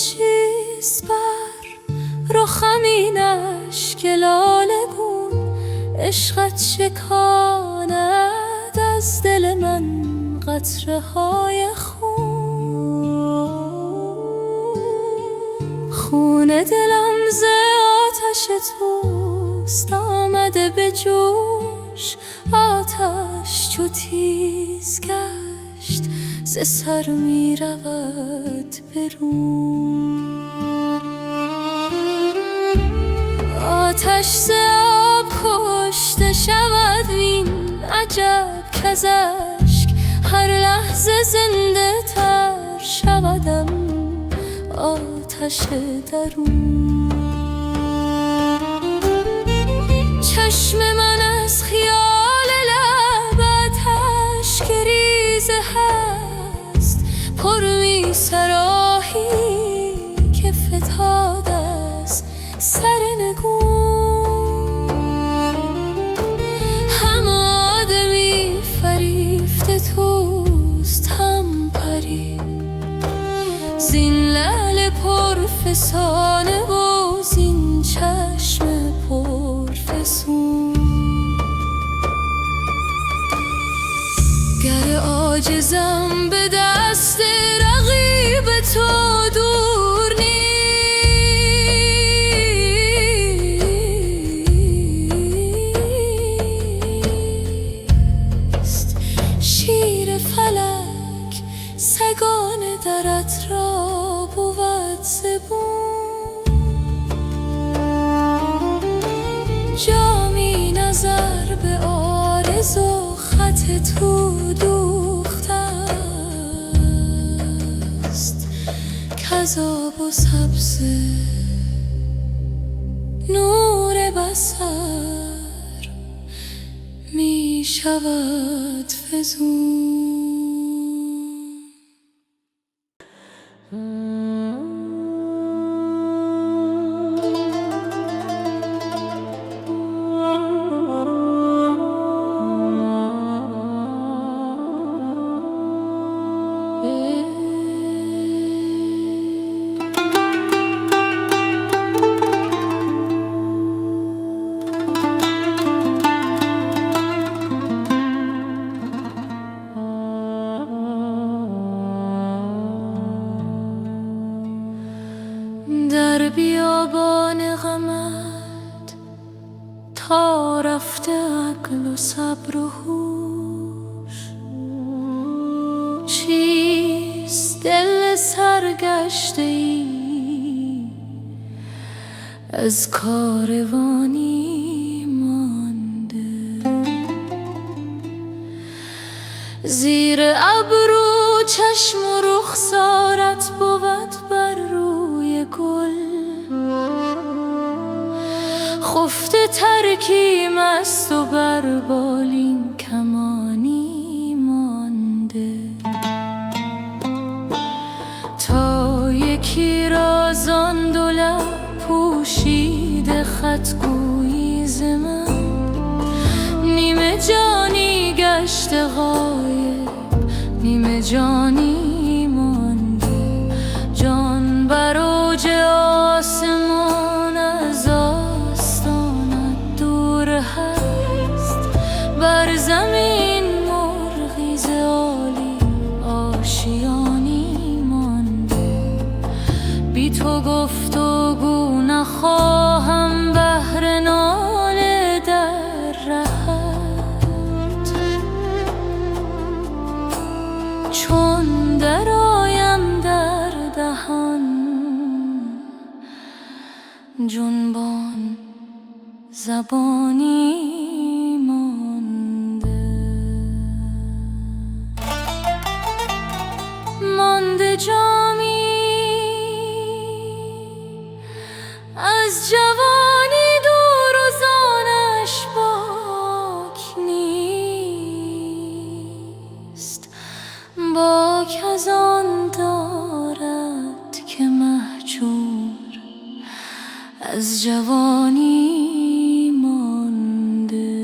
چیز بر رخم اینش که لاله گون عشقت شکاند از دل من قطره های خون دلم ز آتش توست آمده به جوش آتش چو تیز گشت ز سر می رود برون آتش ز آب کشته شود وین عجب کز اشک هر لحظه زنده تر شودم آتش درون چشم من از خیال لبت اشک ریزه هست پر می سراحی که فتاده است سر نگون هم آدمی فریفته توست هم پری زین لعل پر فسانه و زین چشم پر فسون گر عاجزم به دست رقیب تو دور نیست شیر فلک سگان درت را بود زبون جامی نظر به آرزو خط تو دوخته است کز آب و سبز نور بصر می شود فزون در بیابان غمت تا رفته عقل و صبر و هوش چیست دل سرگشته ای از کاروانی مانده زیر ابرو چشم و رخسارت بود بر روی گل خفته ترکیم است و بر بالین کمانی مانده تا یکی رازان دو لب پوشیده خطگویی ز من نیمه جانی گشته غایب نیمه جانی مانده جان بر اوج آسمان از آستانت دور هست بر زمین مرغی ز عالی آشیانی مانده بی تو گفتگو نخواهم بهر ناله در رهت چون درآیم در دهان جنبان زبانی مانده جامی از جوانی دور و زانش باک نیست باک از آن دارد که مهجور از جوانی مانده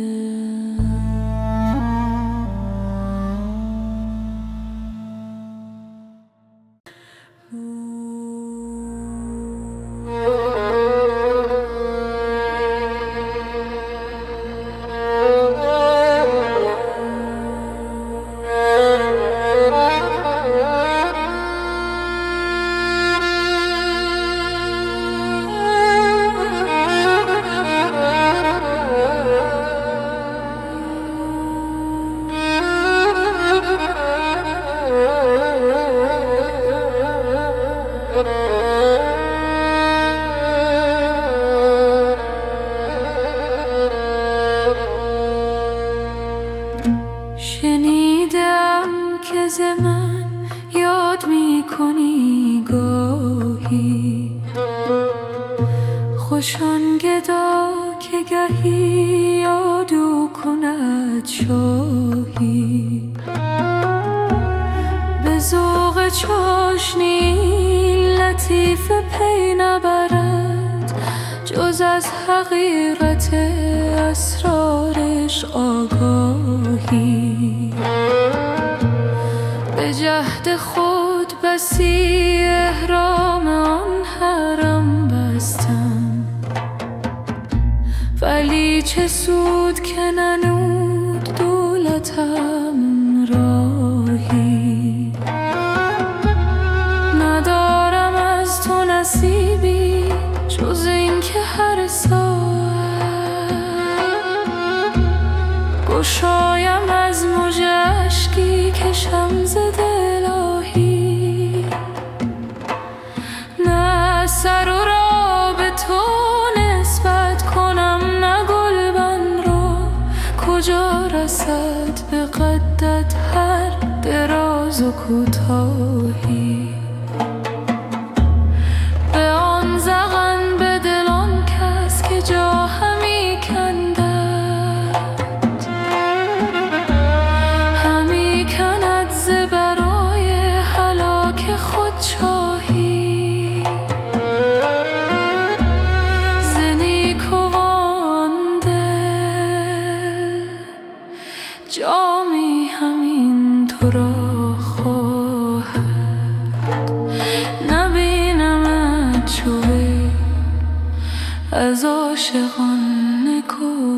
عوض من یاد میکنی گاهی، خوشان گدا که گهی یادو کند شاهی. به ذوق چاشنی لطیف پی نبرد، جز از حقیقت اسرارش آگاهی. به جهد خود بسی احرام آن حرم بستم، ولی چه سود که ننود دولتم راهی. ندارم از تو نصیبی جز این که هر ساعت گشایم از موج اشکی کشم ز دل آهی. نه سر و را به تو نسبت کنم، نه گلبن را کجا رسد به قدت هر دراز و کوتاهی. به آن زغن به دل آن کس که جا همی کندد، همی کند ز برای هلاک خود چاهی. ز نیکوان دل جامی همین تو را خواهد، نبینمت چوبی از عاشقان نکوخواهی.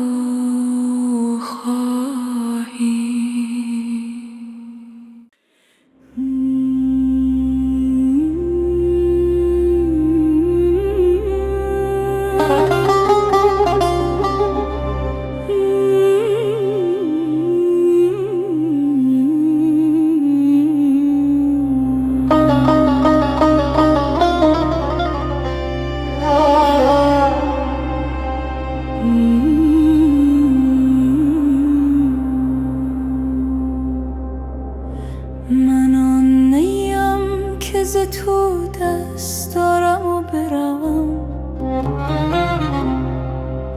من آن نیم که ز تو دست دارم و بروم،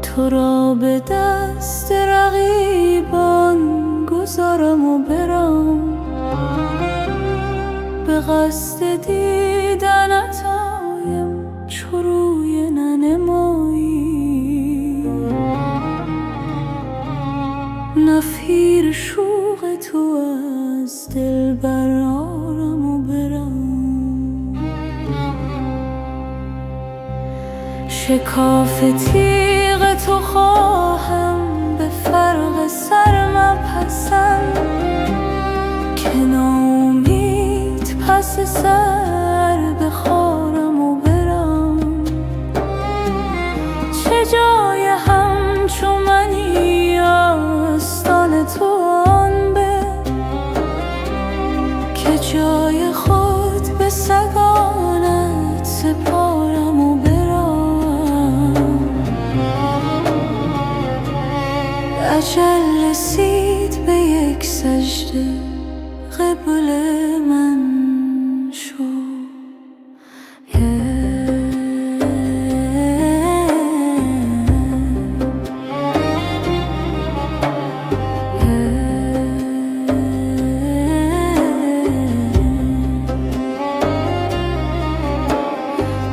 تو را به دست رقیبان گذارم و برم. به قصد دیدنت آیم چو روی ننمایی، نفیر شوق تو از دل برآرم و برم. شکاف تیغ تو خواهم به فرق سر مپسند، که ناامید پس سر بخارم و برم. چه جای همچو منی آستان تو آن به، که جای خود به سگانت سپارم و برم. اجل رسید به یک سجده قبل من شو.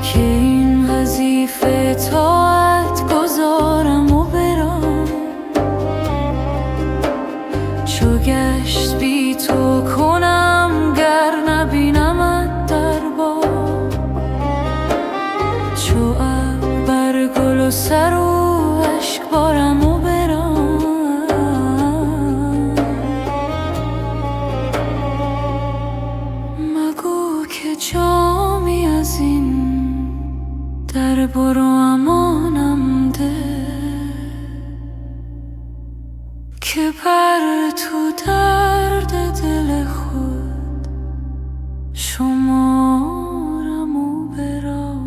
که این وظیفه طاعت گذارم و برم، چو گشت بی تو کنم گر نبینمت در باغ. چو ابر بر گل و سر و اشک بارم و برم. مگو که جامی از این در برو امانم ده، که بر تو درد دل خود شمارم و برم.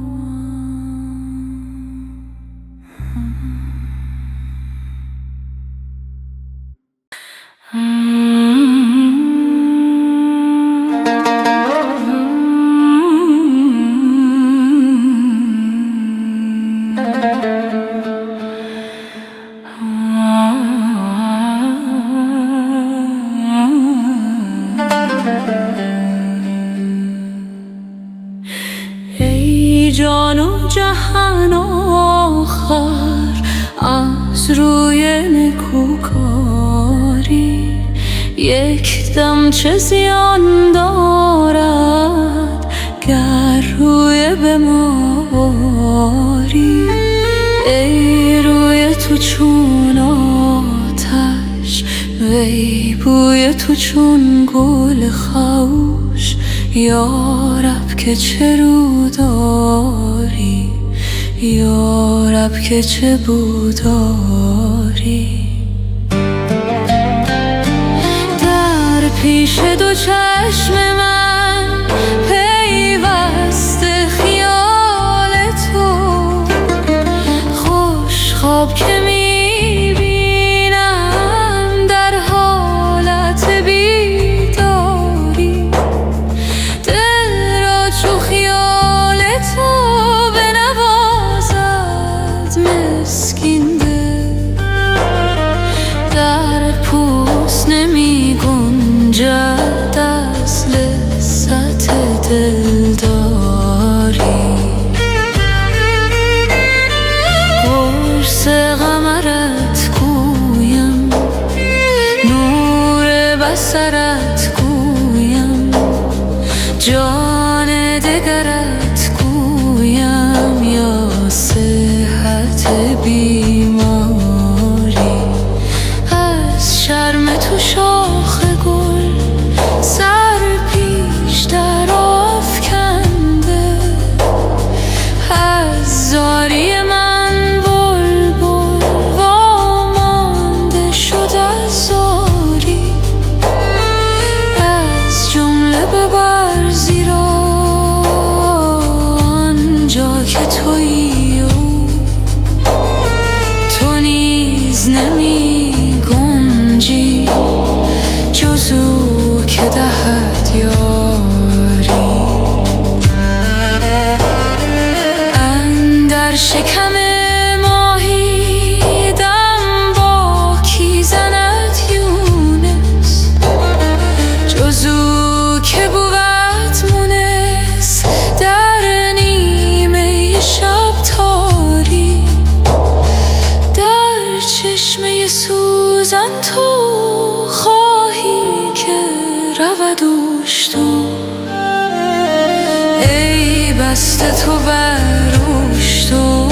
یک دم چه زیان دارد گر روی بماری. ای روی تو چون آتش، وی بوی تو چون گل خوش. یارب که چه رو داری، یارب که چه بو داری. در پیش دو چشم من پیوسته خیال تو، خوش خواب که میبینم در حالت بیداری. دل را چو خیال تو بنوازد مسکین دل، در پوست نمی گنجد از لذت دلداری. قرص قمرت گویم، نور بصرت گویم، جان دگرت گویم یا صحت بیماری. از شرم تو شاخ گل سر پیش در آفکنده، از زاری من بلبل وامانده شد از زاری. از جمله ببر زیرا آنجا که تویی و تو نیز نمی گنجی جز او که دهد یاری. اندر شکم ماهی دم با کی زند یونس، جز او که بود مونس در نیمه شب تاری. در چشمه سوزن تو خواهی که رودوش تو، ای بسته تو بروش تو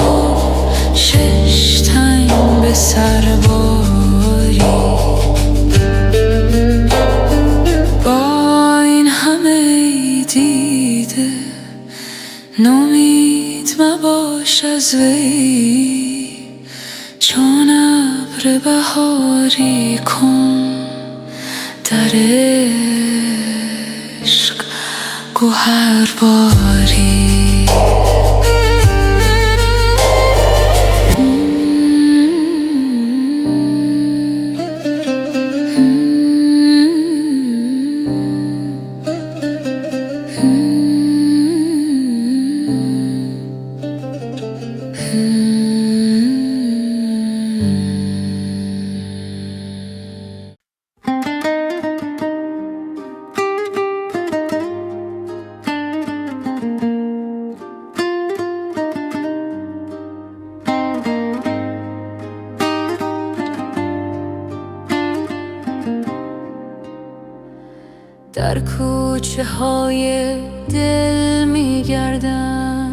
شش تن به سر باری. با این همه دیده نومید مباش از وی، چون ابر بهاری کن در عشق گوهر باری. در کوچه های دل میگردم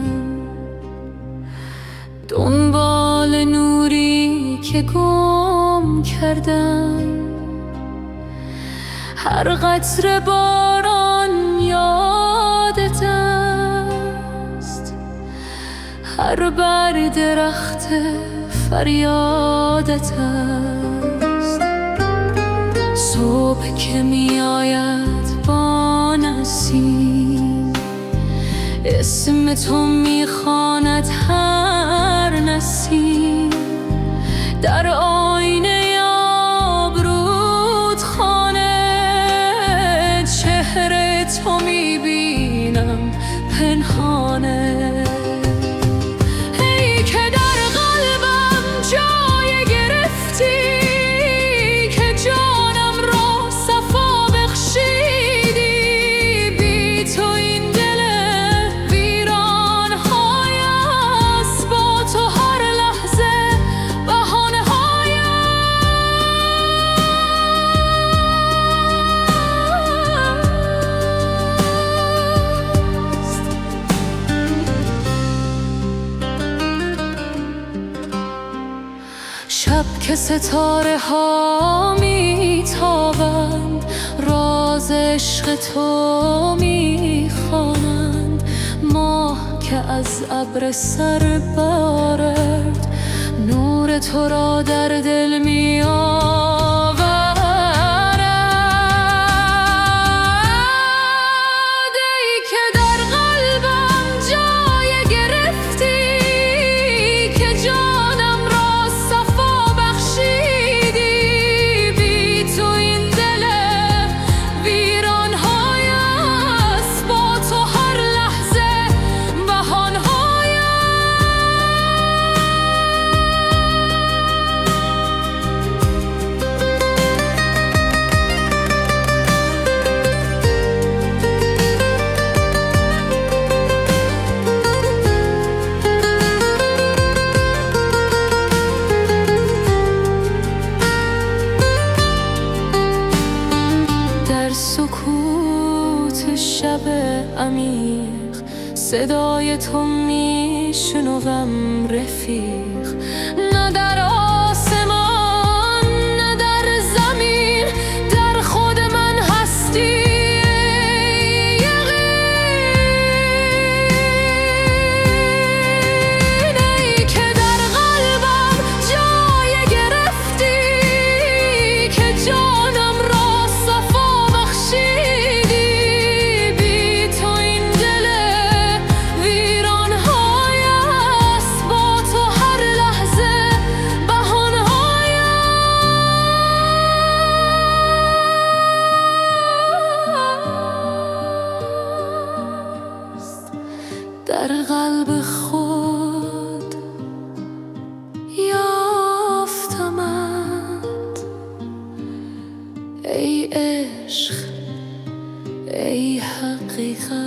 دنبال نوری که گم کردم. هر قطره باران یادت است، هر بر درخت فریادت است. صبح که می آید با نسیم، اسم تو می خواند هر نسیم. در آینه آبرود خانه، چهره تو می بینم پنهانه. تو هر لحظه بهانه های ستاره ها میتابند، راز عشق تو میخوانند. ماه که از ابر سر بارد، نور تو را در دل میآورد. ای که در قلبم جای گرفتی، که جانم را صفا بخشیدی. بی تو این دل ویران های است، با تو هر لحظه بهان های در سکوت شب عمیق، صدای تو میشنوم رفیق. نه در آسمان نه در زمین، در خود من هستی یقین. ای که در قلبم جای گرفتی، که جانم را صفا بخشیدی. بی تو این دل ویران های است، با تو هر لحظه بهان های است. در قلب خود یافتمت، ای عشق ای حقیقت.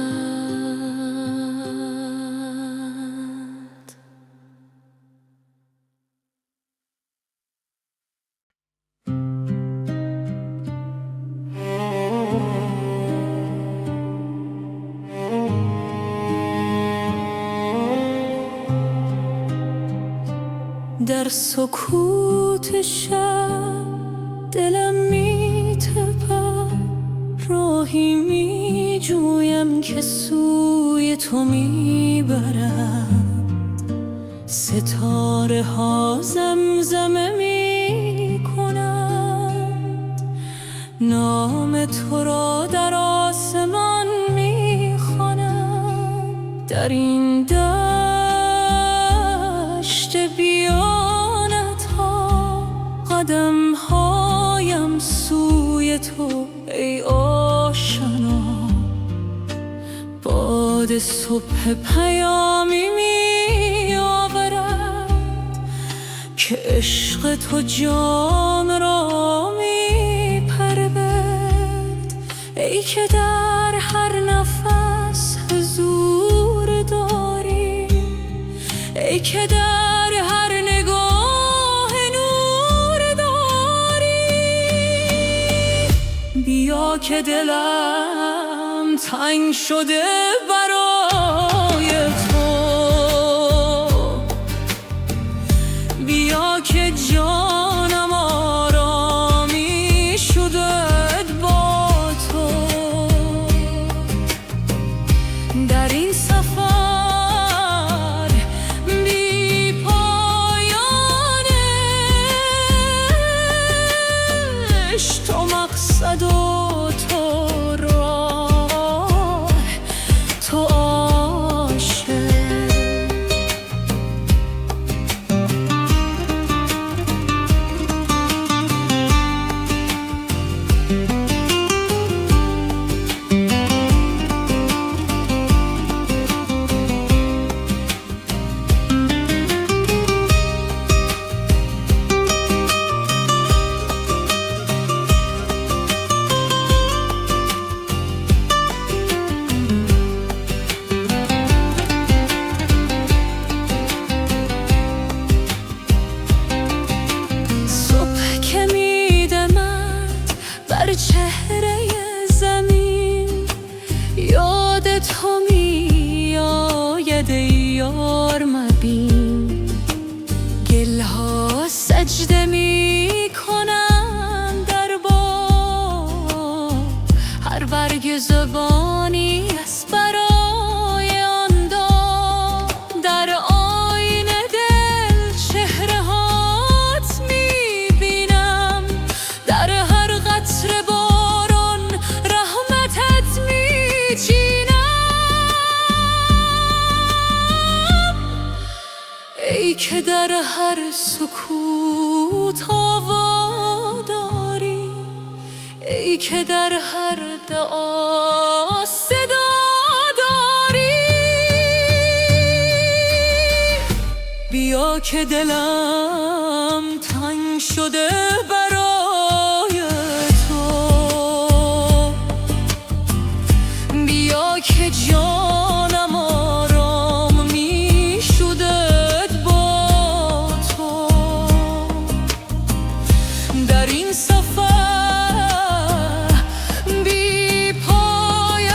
در سکوت شب دلم میتپد، راهی میجویم که سوی تو میبرد. ستاره ها زمزمه میکنند، نام تو را در آسمان میخوانند. در این دشت بیانت ها قدم هایم سوی تو ای آشنا. باد صبح پیامی می آورد، که عشق تو جام را می پرورد. ای که در هر نفس حضور داری، ای که در هر نگاه نور داری. بیا که دلم تنگ شده برای تو، بیا که جانم آرامی شده با تو. در این سفر بی پایانه، تو مقصد و تو راه، تو عاشق. اگه زبانی از برای آن داد، در آینه دل چهره هات میبینم، در هر قطره باران رحمتت میچینم. ای که در هر سکوت آوا داری، ای که در هر دعا صدا داری. بیا که دلم تنگ شده برای تو، بیا که جانم آرام می شدت با تو. در این سفر بی پایانش،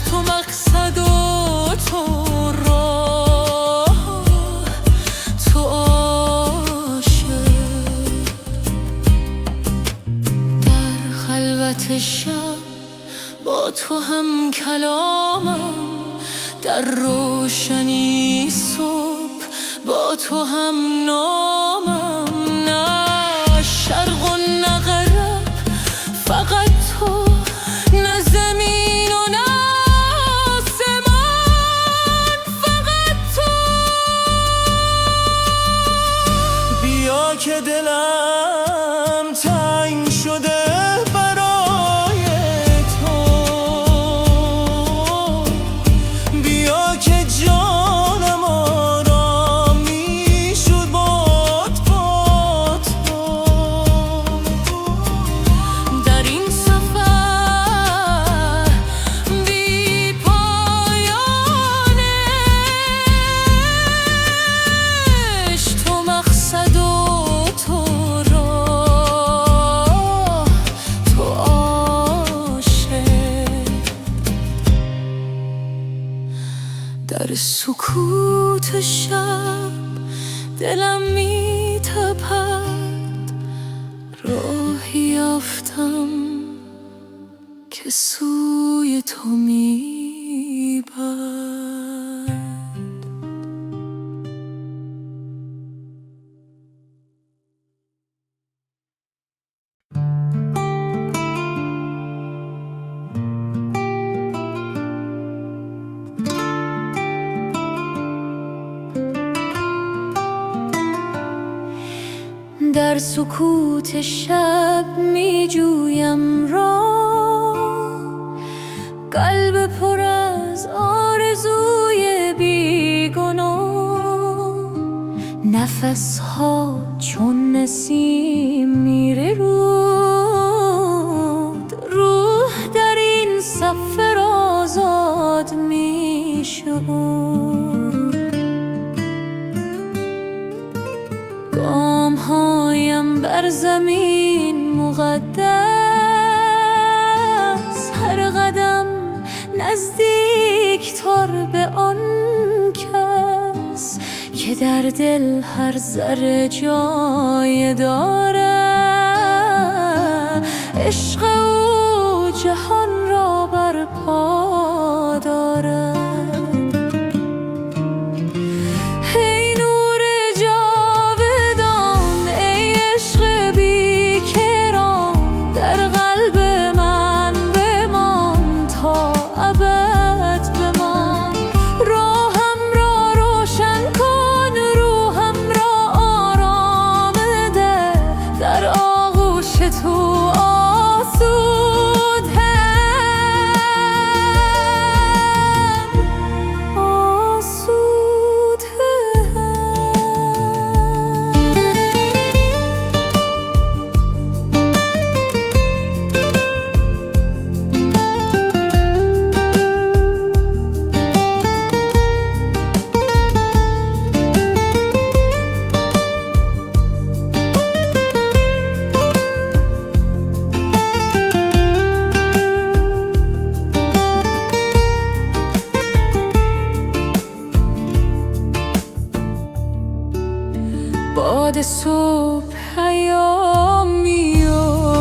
تو مقصد و تو راه، تو عاشق. در خلوت شب با تو هم کلامم، در روشنی صبح با تو هم نامم. نه شرق و نه غرب، فقط تو، نه زمین و نه آسمان، فقط تو. بیا که دلم تنگ شده برای تو، بیا که جانم آرام می شد با تو. در این سفر بی پایانش، تو مقصد و تو راه، تو عاشق. در سکوت شب دلم می تپد، راهی یافتم که سوی تو می برد. در سکوت شب می جویم راه، قلب پر از آرزوی بیگناه. نفسها چون نسیم میره رود، روح در این سفر آزاد میشود. گامهایم بر زمین مقدس، هر قدم نزدیکتر به آن کس که در دل هر ذره جای داره. عشق او جهان را برپا داره. باد صبح پیام میاد،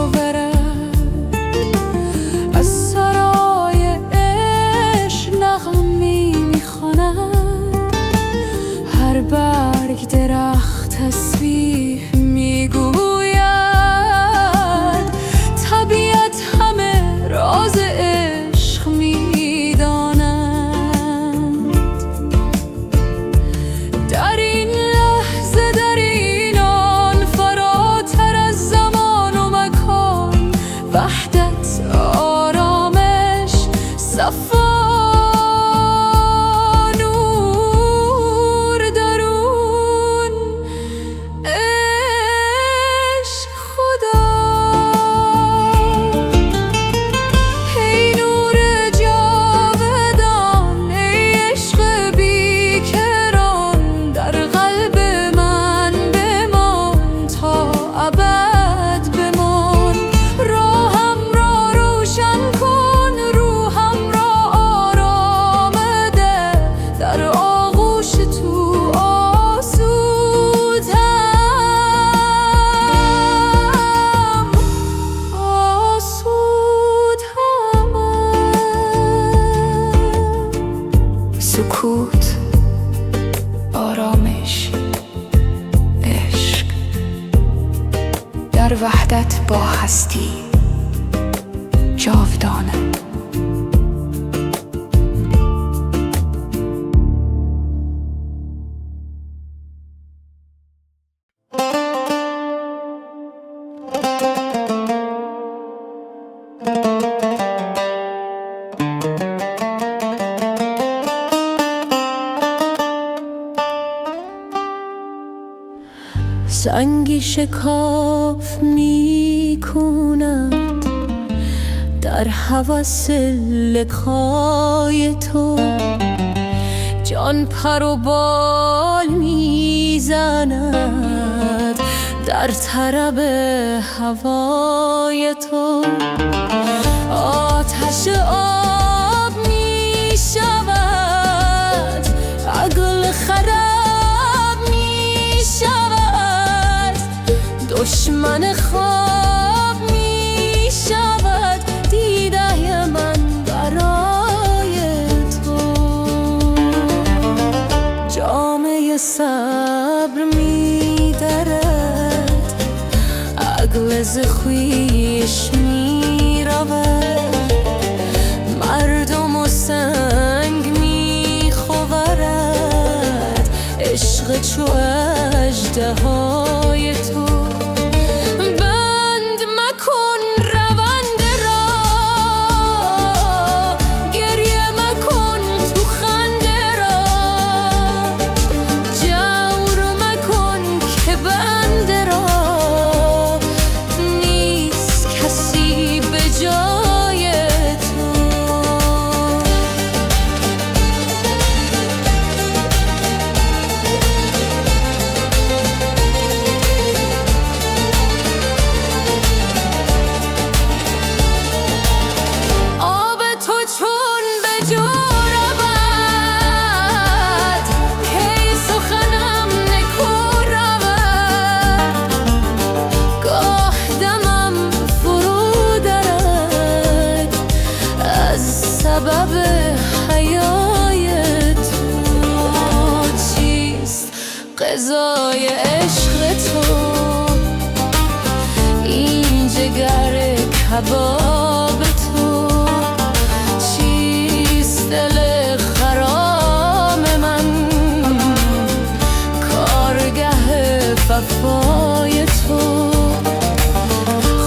در وحدت با هستی جاودانه. سنگی شکاف می کند در هوس لقای تو، جان پر و بال می زند در طرب هوای تو. آتش آب می شود، عقل خراب می شود، دشمن خواب می شود دیده من برای تو. جامه صبر می درد، عقل ز خویش می رود، مردم و سنگ می خورد، عشق چو اژدهای تو. بند مکن روند را، گریه مکن تو خنده را، جور مکن که بنده را نیست کسی به جای تو. آب تو چون به جو رود، کی سخنم نکو رود، گاه دمم فرو درد از سبب حیای تو. چیست قضای عشق تو، این جگر کباب تو؟ چیست دل خرام من، کارگه وفای تو؟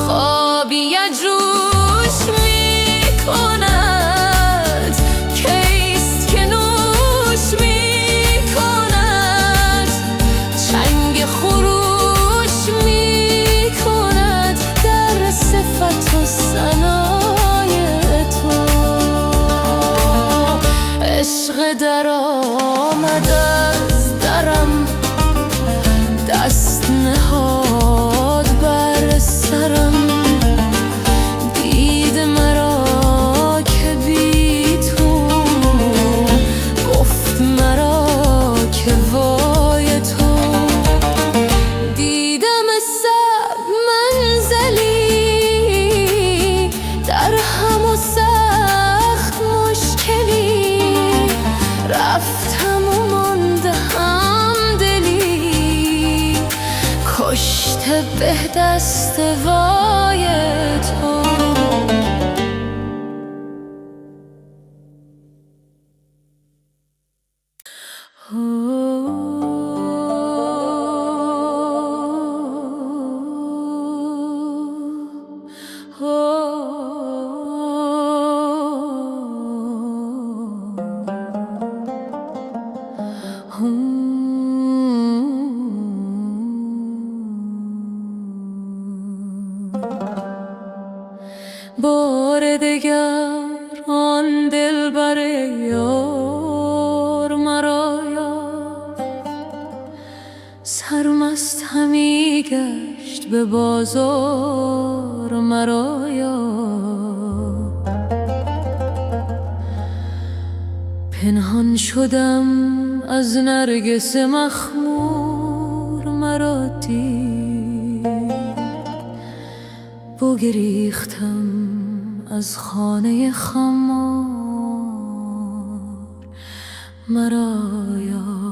خوابی جوش می کند، کیست که نوش می کند، چنگ خروش می کند در صفت و ثنای تو. عشق در آمد از درم، دست نهاد بر سرم، دید مرا که بی تو، گفت مرا که وای تو. دیدم صعب منزلی، در هم و سخت مشکلی، رفتم و مانده همدلی، کشته به دست وای تو. بار دگر آن دلبر یار مرا یافت، سرمست همی گشت به بازار مرا یافت. پنهان شدم از نرگس مخمور مرا دید، بگریختم از خانه خمار مرا یافت.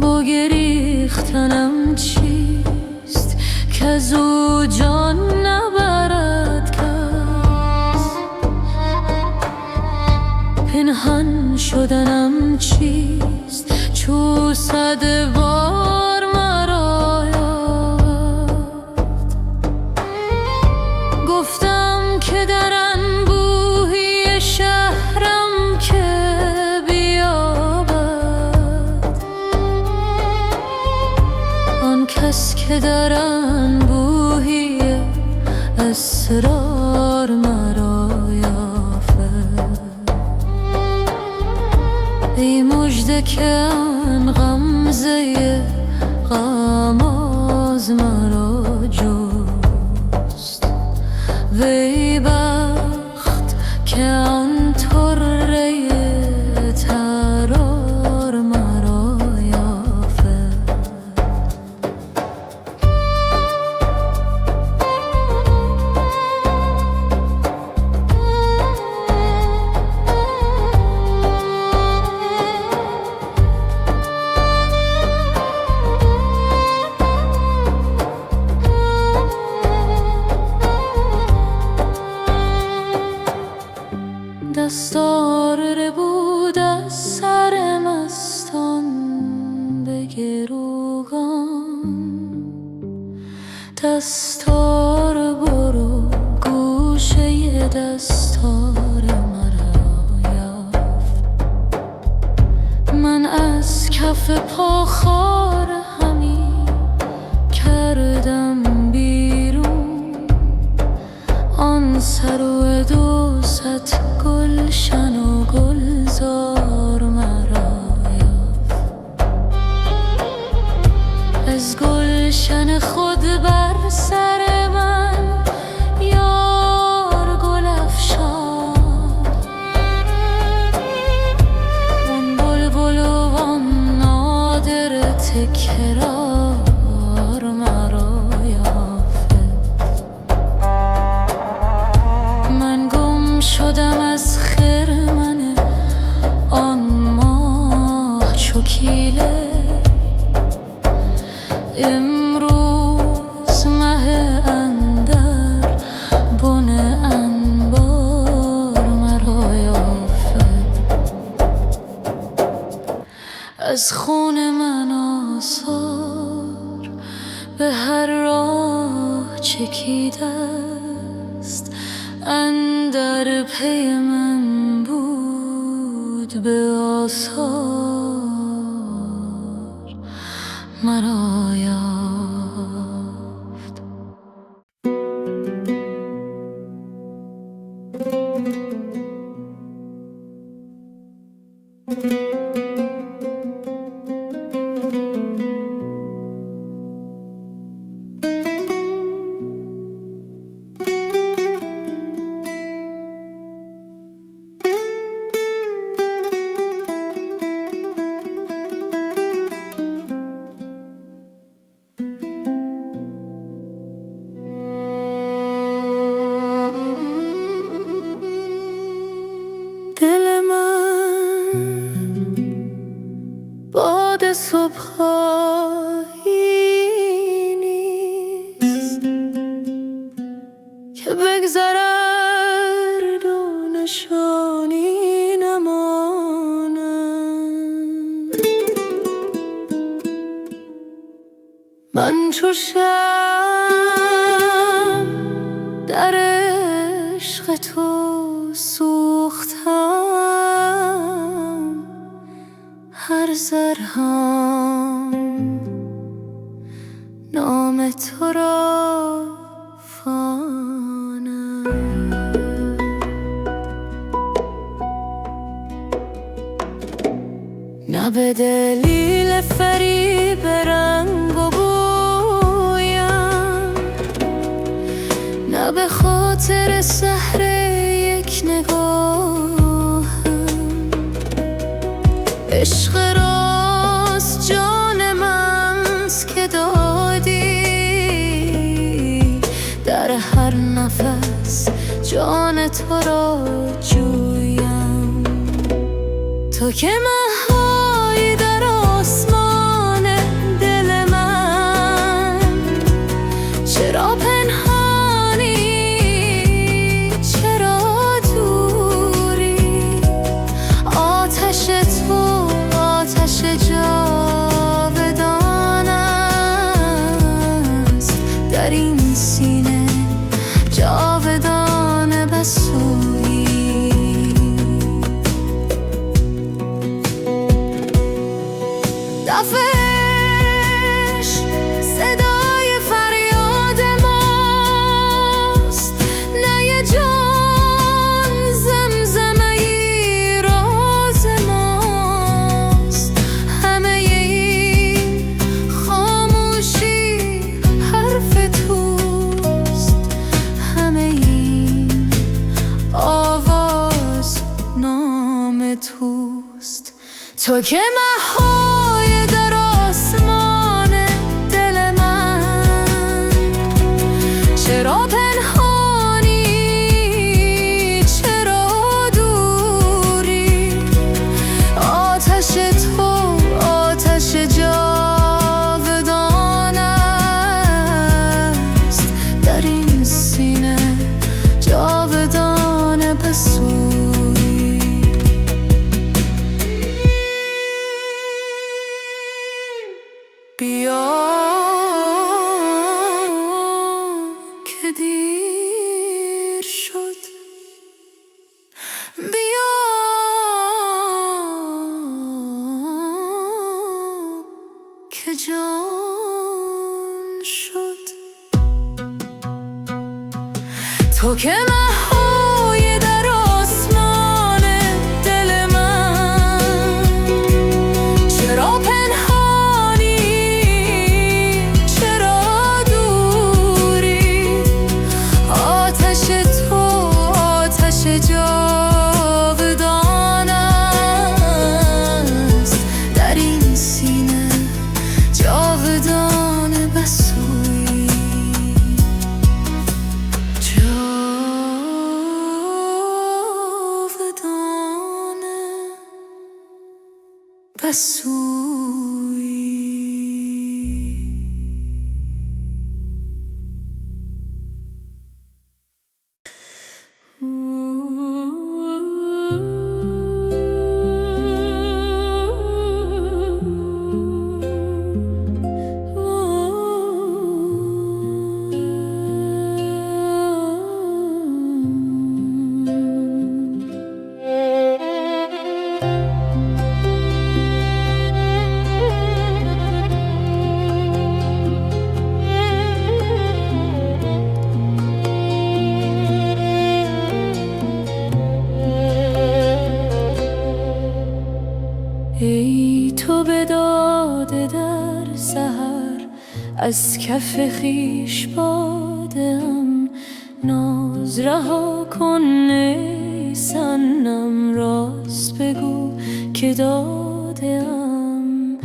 بگریختم ریختنم چیست که از او جان نبرد کس؟ پنهان شدنم چیست چو صد بار مرا یاد؟ گفتم که در انبوهی شهرم که بیابد آن کس که در انبوهی اسرار مرا یافت. ای مژده که آن غمزه غماز مرا جست، وی بخت که آن طره ترار مرا یافت. دستار بود از سر مستان به گروگان، دستار برو گوشه دستار مرا یافت. من از کف پا خار همی کردم بیرون، آن سر و دوست گلشن و گلزار مرا یافت. از گلشن خود بر سر من یار گل افشاند، وان بلبل و وان نادر تکرار مرا یافت. من گم شدم از خرمن آن ماه چکیله، امروز مه اندر بن انبار مرا یافت. از خون من آثار به هر راه چکیده است، اندر پی من بود به آثار مرا یافت. دل من باد صبحایی نیست که بگذرد و نشانی نماند. من چو شمع در عشق تو سوختم، هر ذره‌ام نام تو را خواند. نه به دلیل فریب رنگ و بویم، نه به خاطر سحر یک نگاهم. عشق راست جان منست که دادی، در هر نفس جان تو را جویم. تو که مه‌هایی در آسمان دل دفش صدای فریاد ماست، نه یه جان زمزمه ای راز ماست. همه این خاموشی حرف توست، همه این آواز نام توست. تو که مه‌های در آسمان دل من، چرا پنهانی چرا دوری؟ آتش تو آتش جاودان است، در این سینه جاودانه بسوی. بیا که دیر شد، بیا که جان شد. تو که مه‌های در آسمان دل من، چرا جاودان است، در این سینه جاودانه بسوی. جاودانه بسوی. ای تو به داده در سحر، از کف خویش باده‌ام. ناز رها کن ای صنم، راست بگو که داده‌ام.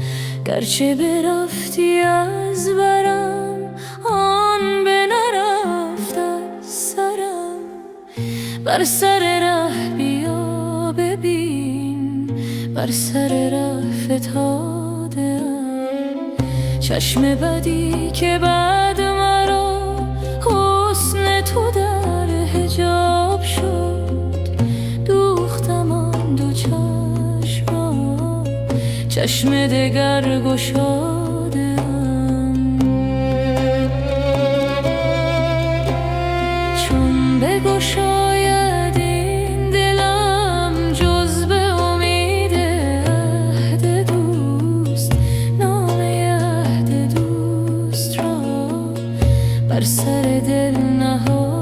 گرچه برفتی از برم، آن به نرفت از سرم. بر سر ره بیا ببین، بر سر ره فتاده‌ام. چشم بدی که بعد مرا حسن تو در حجاب شد. دوختم آن دو چشمم، چشم دگر گشاده‌ام. چون بگشاید این دلم جز به امید عهد دوست، نامه عهد دوست را بر سر دل نهاده‌ام.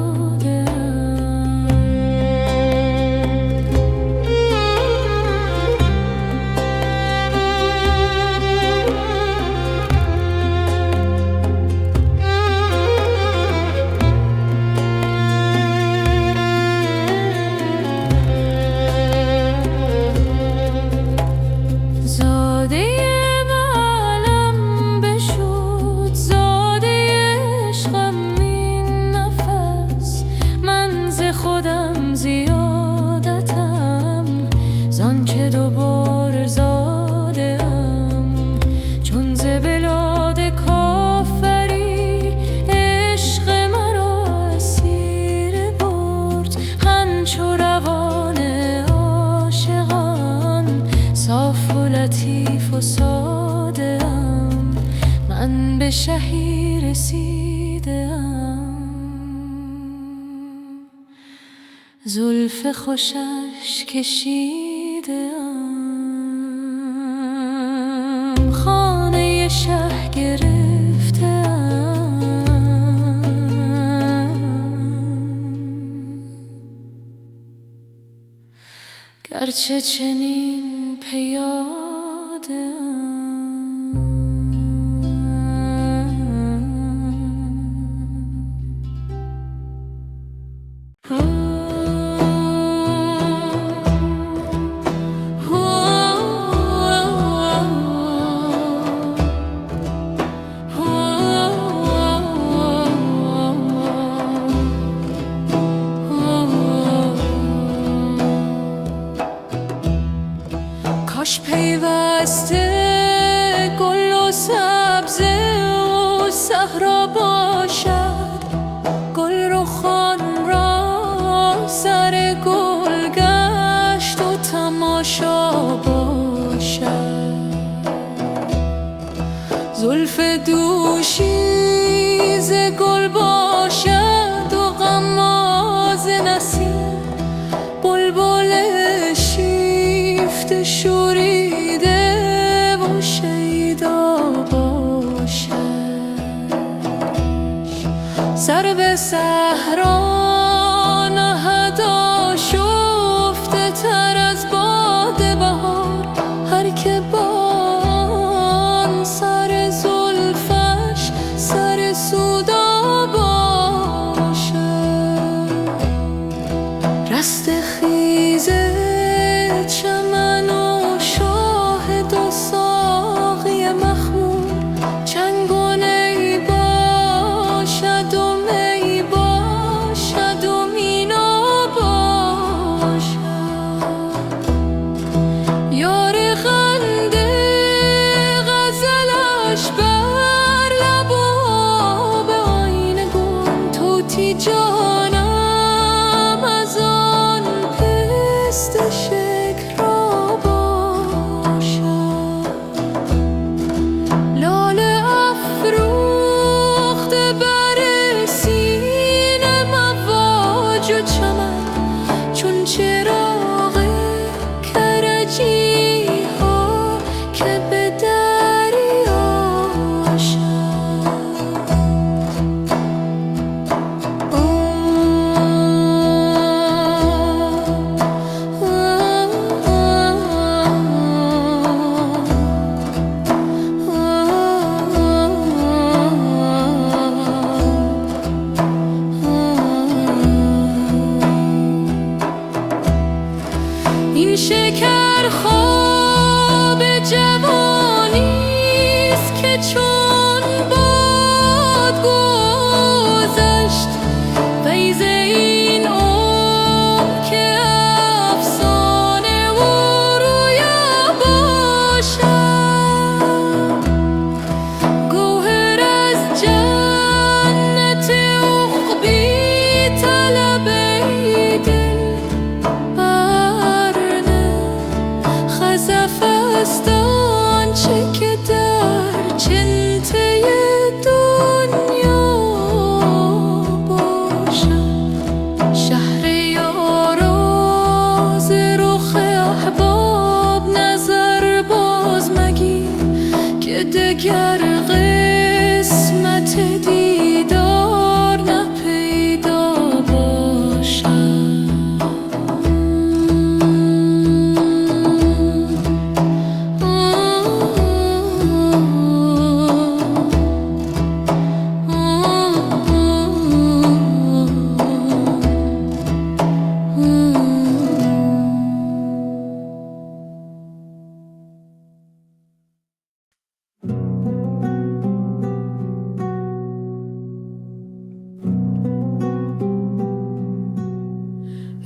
خودم زیادتم زان که دوباره زاده‌ام. چون ز بلاد کافری عشق مرا اسیر برد. همچو روان عاشقان صاف و لطیف و ساده‌ام. من به شهی رسیده‌ام، زلف خوشش کشیده‌ام. شه گرفتم، گرچه چنین پیاده‌ام. کاش پیوسته گل و سبزه و صحرا باشد، گل رخان را سر گل گشت و تماشا باشد، زلف دوشی ز گل باشد و غماز نسیم، بلبل شیفته شوریده و شیدا باشد، سر به صحرا نهد آشفته تر از باد بهار، هر که با سر زلفش سر سودا باشد، رست خیزه چمن و شاهد و ساقی مخمور، چنگ و نی باشد و می باشد و مینا باشد، یار خنده غزلش بر لب و آب آینه گون، طوطی جانم از آن پست شکر را باشد، لاله افروخته بر سینه مواج و چمن، چون چراغ کرجی ها که به دریا شد. این شکر خواب جوانیست که چون باد گذشت، فیض این عمر که افسانه و رویا باشد، گوهر از جنت عقبی طلب ای دل، خزف است آنچه که در چنته دنیا باشد، شهر یارا ز رخ احباب نظر باز مگیر، که دگر قسمت دیدار نپیدا باشد.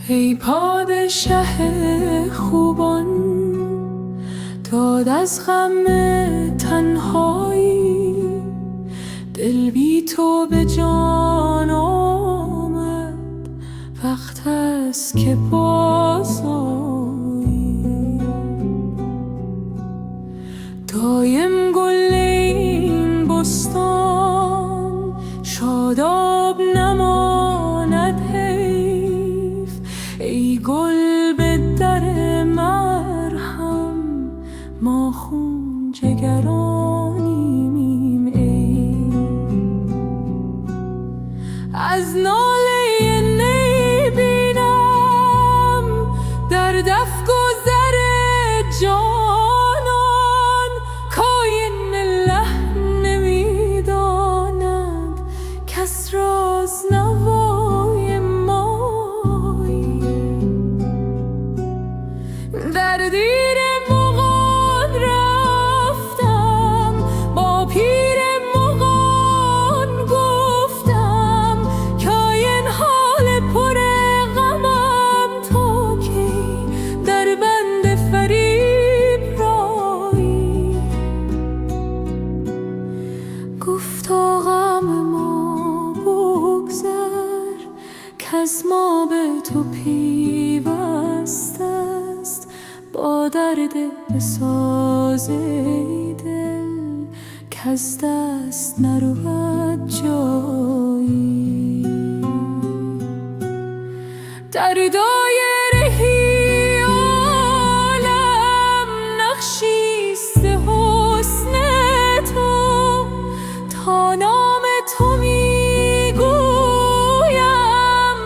ای پادشه خوبان، داد از غم تنهایی، دل بی تو به جان آمد، وقت است که بازآیی، دایم گل این بستان شاداب نماند حیف، ای گل به در مرهم ما خون جگرانیم از ما به تو پیوسته است، با درد بساز ای دل که از دست نرود جایی. در دایره عالم نقشیست حسن تو، تا نام تو میگویم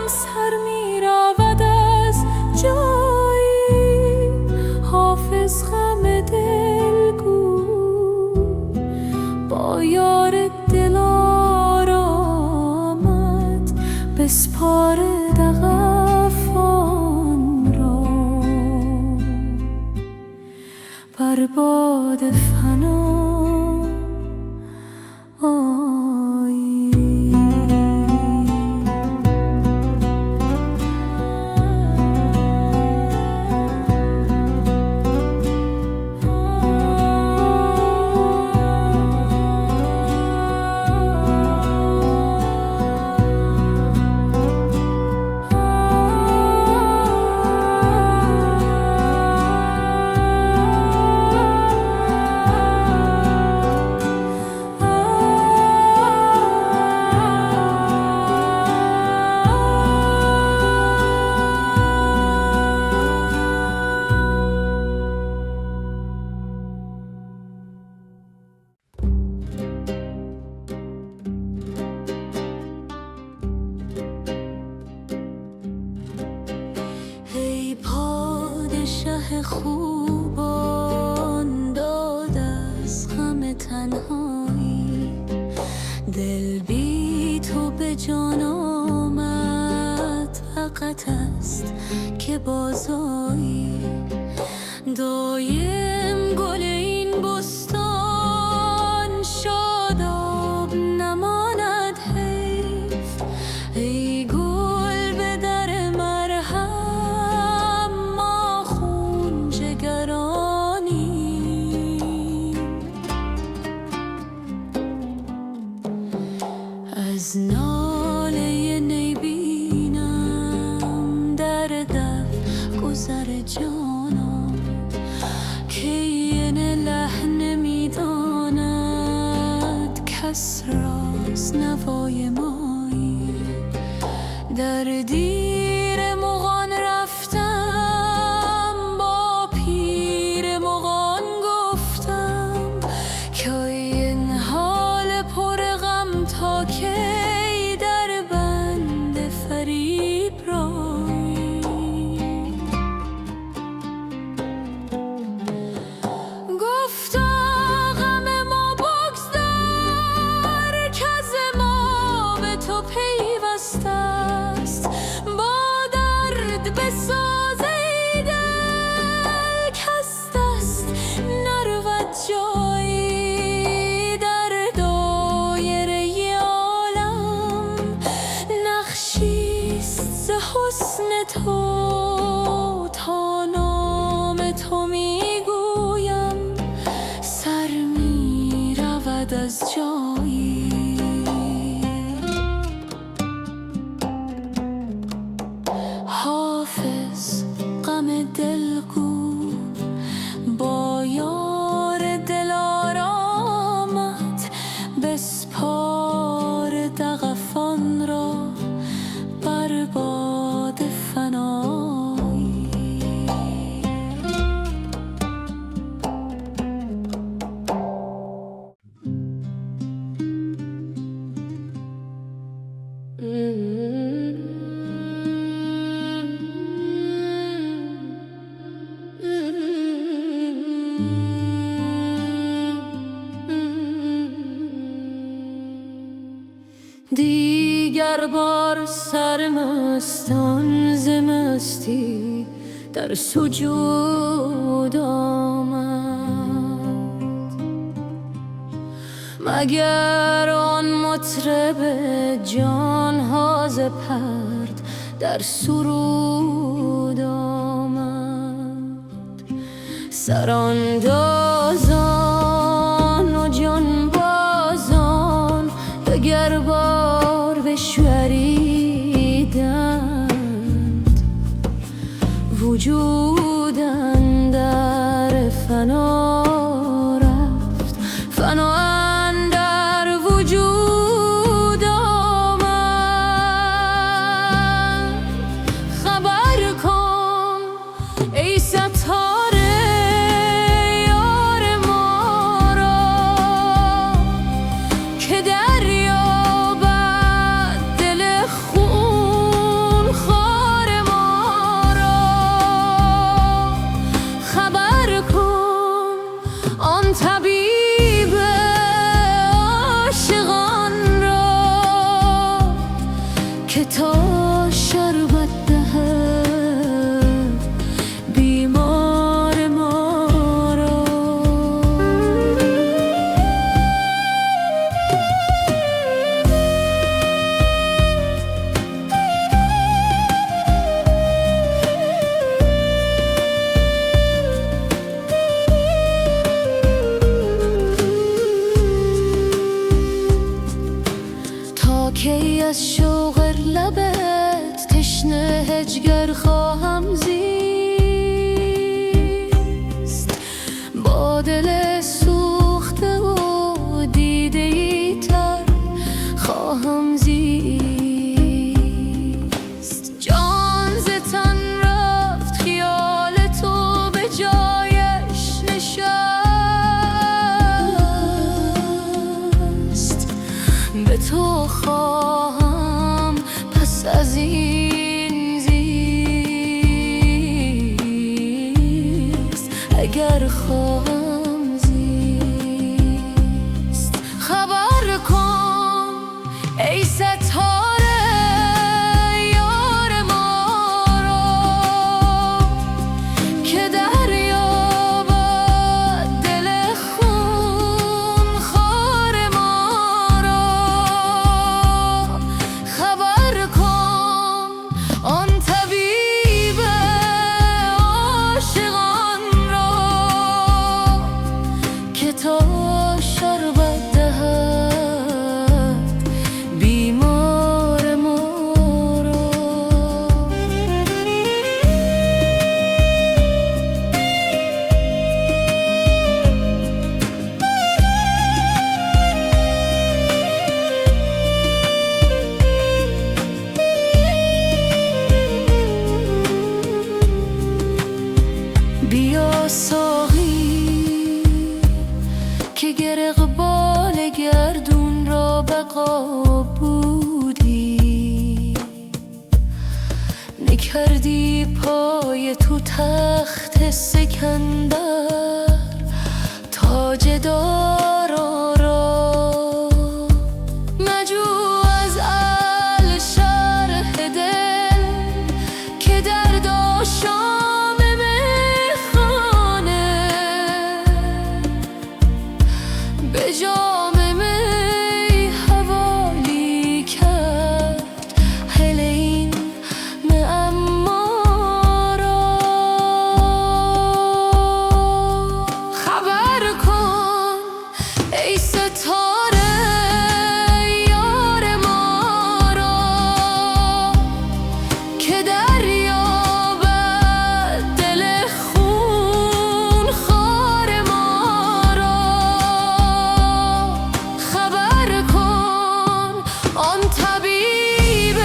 سر میرود از جایی. حافظ غم دلگو با یار دلارامت بسپار دغفان را بر باد فنا آیی. شه خوبان داد از غم تنهایی، دل بی تو به جان آمد، حقت است که بازایی. دایم گل این بستان شاداب نماند حیف، ای گل به در مرهم ما خون جگرانی. از ناله نی بینم در دف گذر جانم، که این لحن میداند کس راست نوای مایی. در دیر مغان رفتم با پیر مغان گفتم، که این حال پر غم تا کی در بند فریب رایی. گفتا غم ما بگذار که از ما به تو پیوسته است، با درد بساز ای دل که از دست نرود جایی. در دایره عالم نقشیست ز حسن تو، تا نام تو میگویم سر میرود از جایی. حافظ غم دلگو با یار دلارامت بسپار دغفان را بر باد فنایی. دیگر بار سرمستان ز مستی در سجود آمد، مگر آن مطرب جانها ز پرد در سرود آمد. سراندازان و جانبازان دگر بار بشوریدن، طبیب عاشقان را که تا شربت دهد بیمار ما را. تا کی از شوق لبت تشنه هجگر خواهم زیست، با دل سوخته و دیده تر خواهم زیست. جان ز تن رفت، خیال تو به جایش نشست، به تو خواهم پس از این زیست، اگر خواهم زیست. خبر کن ای ستاره یار ما را که دریابد دل خون خوار ما را. خبر کن آن طبیب عاشقان را که تا شربت دهد بیمار ما را. بیا ساقی که گر اقبال گردون را بقا بودی، نکردی پای تو تخت سکندر تاج دارا را. مجو از اهل شرح دل که درد آشام میخانه به جام می حوالی کرد هل این معما را. خبر کن ای ستاره یار ما را که دریابد دل خون خوار ما را. خبر کن آن طبیب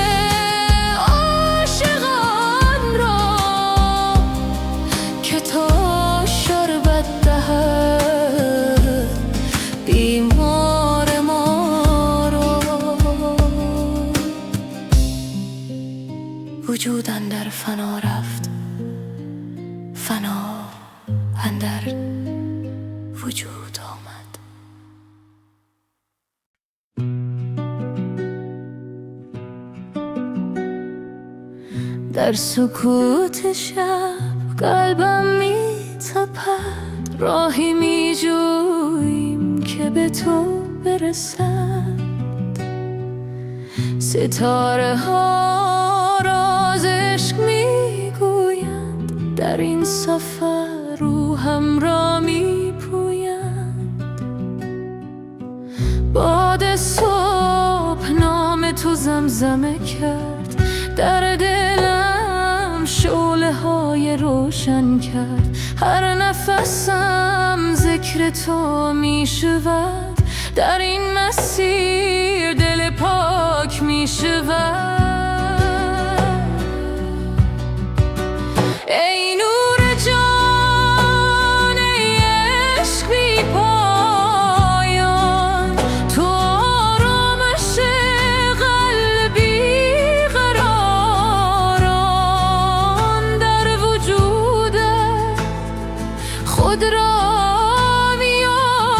عاشقان را که تا شربت دهد بیمار ما را. وجود اندر فنا رفت، فنا اندر وجود آمد. در سکوت شب قلبم می تپد، راهی می جوییم که به تو برسد. ستاره ها راز عشق می گویند، در این سفر روحم را می پویند. باد صبح نام تو زمزمه کرد، در دلم شعله های روشن کرد. هر نفسم ذکر تو می شود، در این مسیر دل پاک می شود. ای نور جان ای عشق بی پایان، تو آرامش قلبی قراران. در وجودت خود را میابم،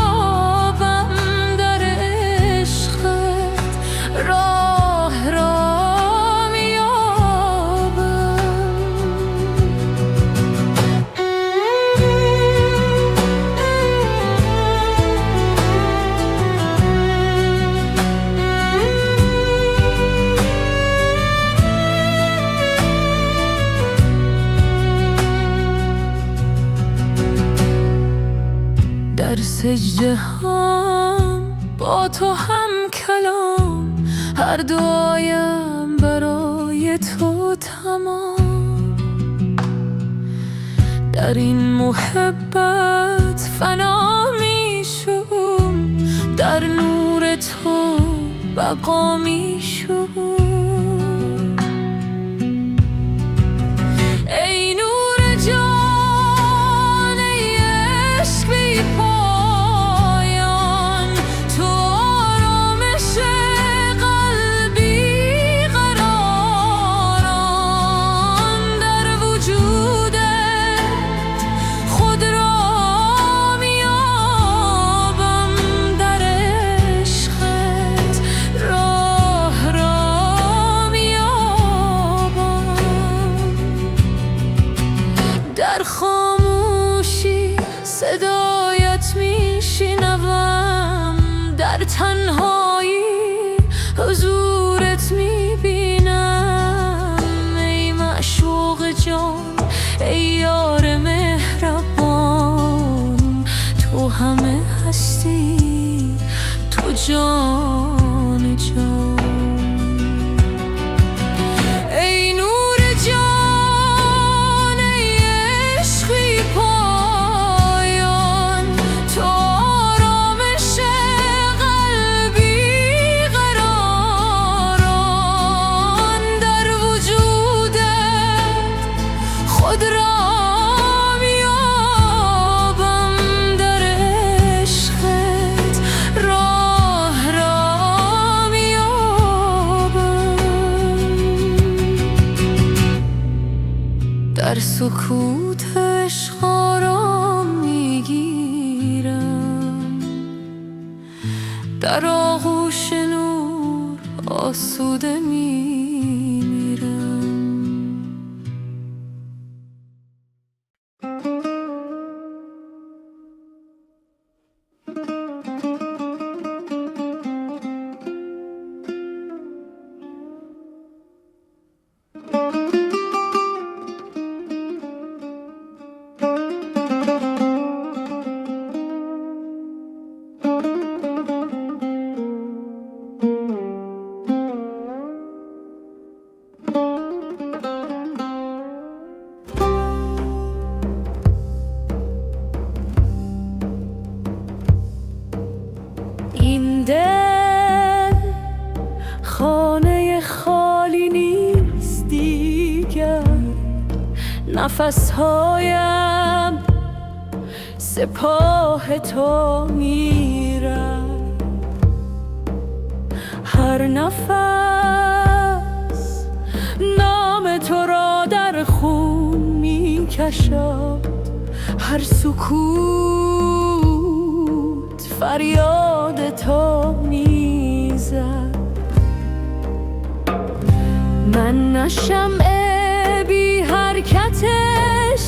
سجده هم با تو هم کلام، هر دعایم برای تو تمام. در این محبت فنا میشم، در نور تو بقا میشم. ای نور جان، ای عشق بی پایان، تو آرامش قلبی قراران. در وجودت خود را میابم، در عشقت راه را میابم. در خاموشی صدایت میشنوم، در تنهایی حضورت میبینم. ای معشوق جان، ای یار مهربان، تو همه هستی، تو جان جان. ای نور جان، ای عشق بی پایان، تو آرامش قلبی قراران. در وجودت خود را میابم، در عشقت راه را میابم. در سکوت عشق آرام میگیرم، در آغوش نور آسوده میمیرم. این دل خانه خالی نیست دیگر، نفسهایم سپاه تو میرم. هر نفس نام تو را در خون میکشد، هر سکوت فریاد تو میزد. من نه شمع بی حرکت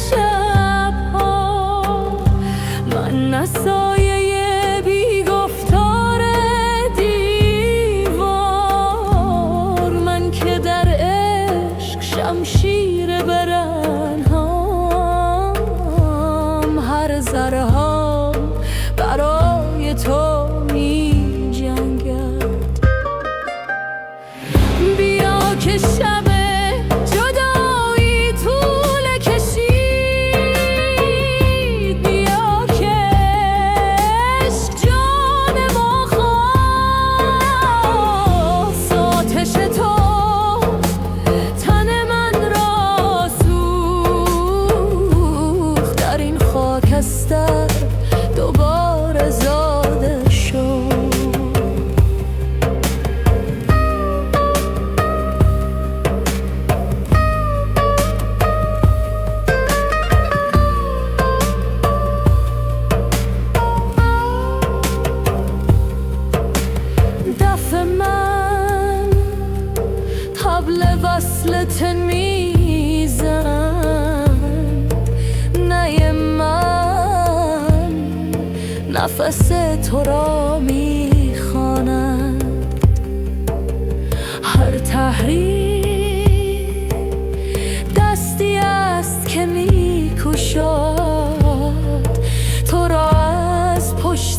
شبها، من نه سایه بی گفتار دیوار. من که در عشق شمشیر برنهام، هر ذره‌ام برای تو می جنگد. بیا که شب جدایی طول کشید، بیا که عشق جان ما خواست. آتش تو تن من را سوخت، در این خاکستر دوباره زاده شد. دف من طبل وصلت میزن، نی من نفس تو را میخواند. هر تحریر دستی است که میکشد تو را از پشت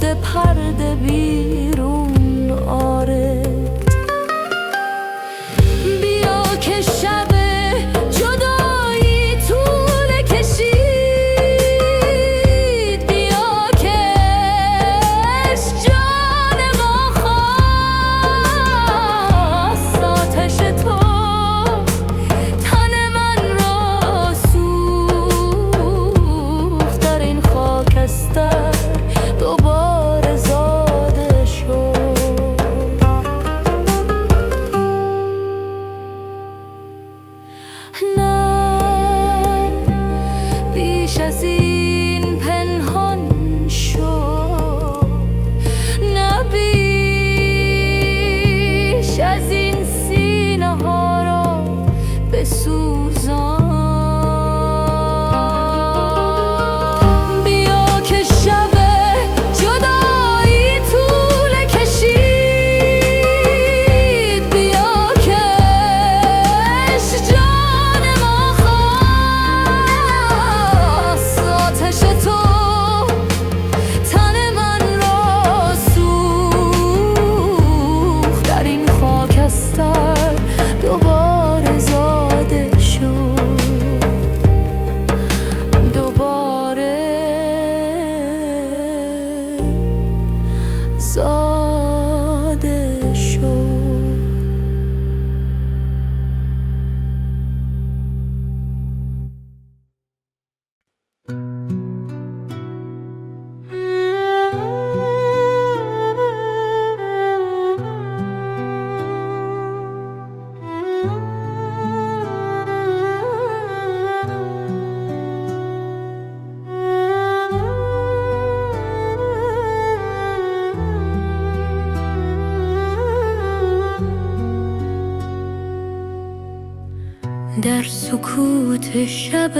در سکوت شب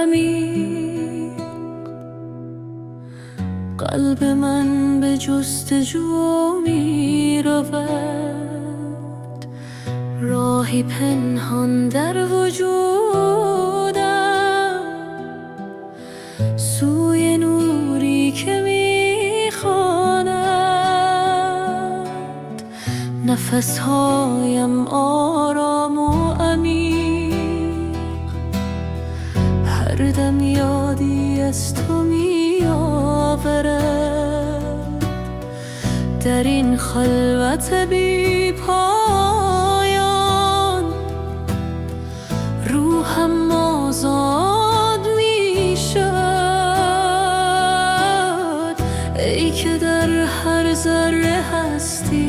عمیق قلب من به جستجو می رود، راهی پنهان در وجودم سوی نوری که می خواند. نفسهایم آرام و عمیق، هر دم یادی از تو می آورد. در این خلوت بی پایان روحم آزاد می شد. ای که در هر ذره هستی،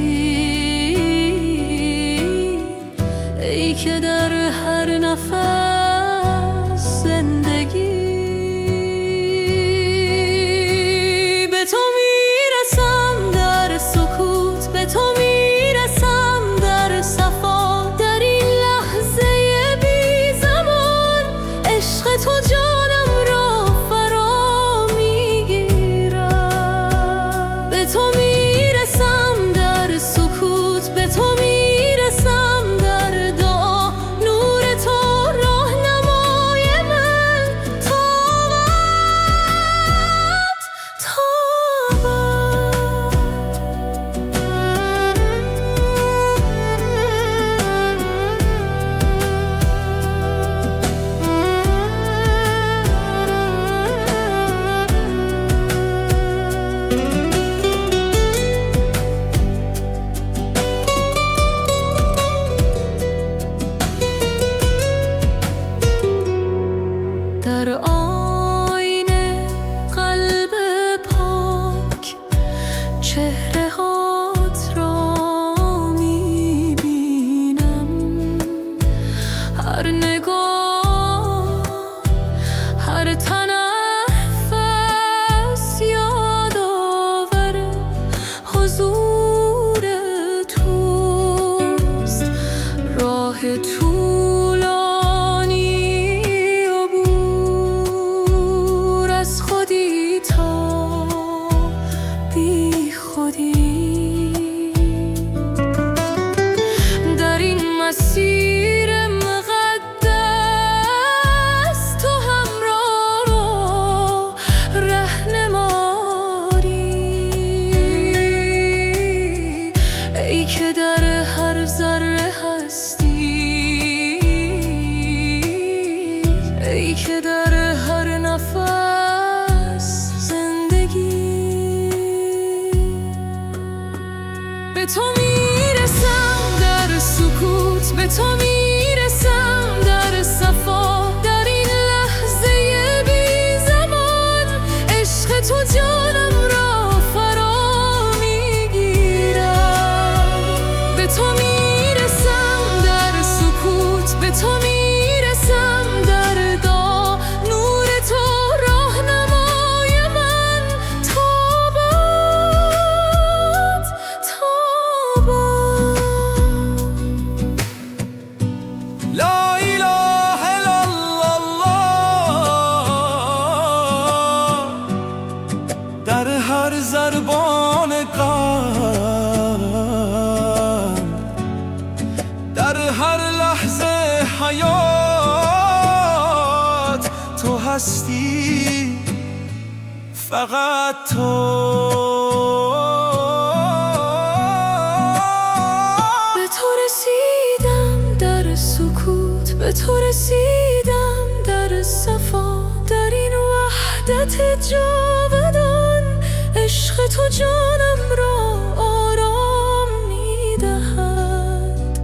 ای که در هر نفس زندگی. به تو میرسم در سکوت، به تو میرسم در صفا. در این لحظه بی زمان عشق تو جانم را فرا میگیرد. به تو میرسم در سکوت، به تو میرسم در دعا. نور تو راهنمای من تابد در آینه قلب پاک چهره هات را میبینم. هر نگاه، هر تنفس یادآور حضور توست. راه طولانی عبور از خودی تا بی خودی. در این مسیر مقدس تو همراه رو رهنمایی. ای که در هر ذره هستی، ای که در هر نفس زندگی. به تو میرسم در سکوت، به تو میرسم در صفا. در این لحظه بی زمان عشق تو جانم را فرا میگیرد. به تو میرسم در سکوت، به تو میرسم در دعا. نور تو راهنمای من تابد لا اله الا الله. در هر ضربان قلب، در هر لحظه حیات تو هستی، فقط تو. به تو رسیدم در سکوت، به تو رسیدم در صفا. در این وحدت جاودان عشق تو جانم را آرام میدهد.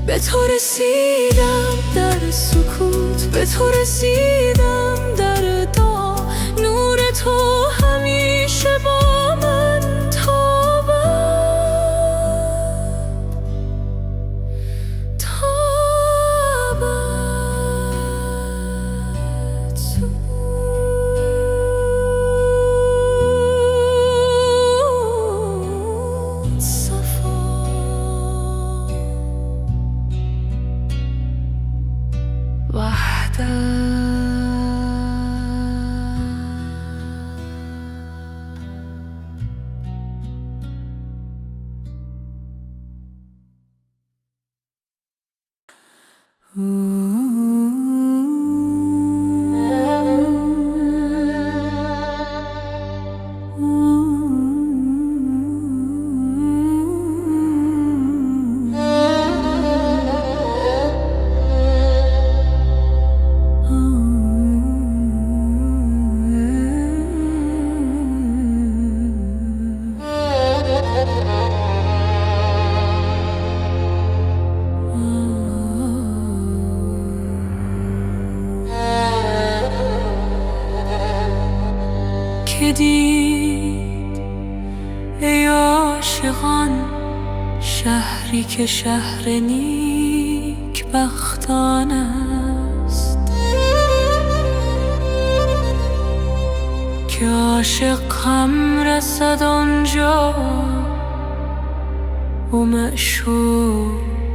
به تو رسیدم در سکوت، به تو رسیدم در دعا. نور تو همیشه با من که دید ای عاشقان شهری که شهر نیک بختان است، که عاشق هم رسد آنجا و معشوق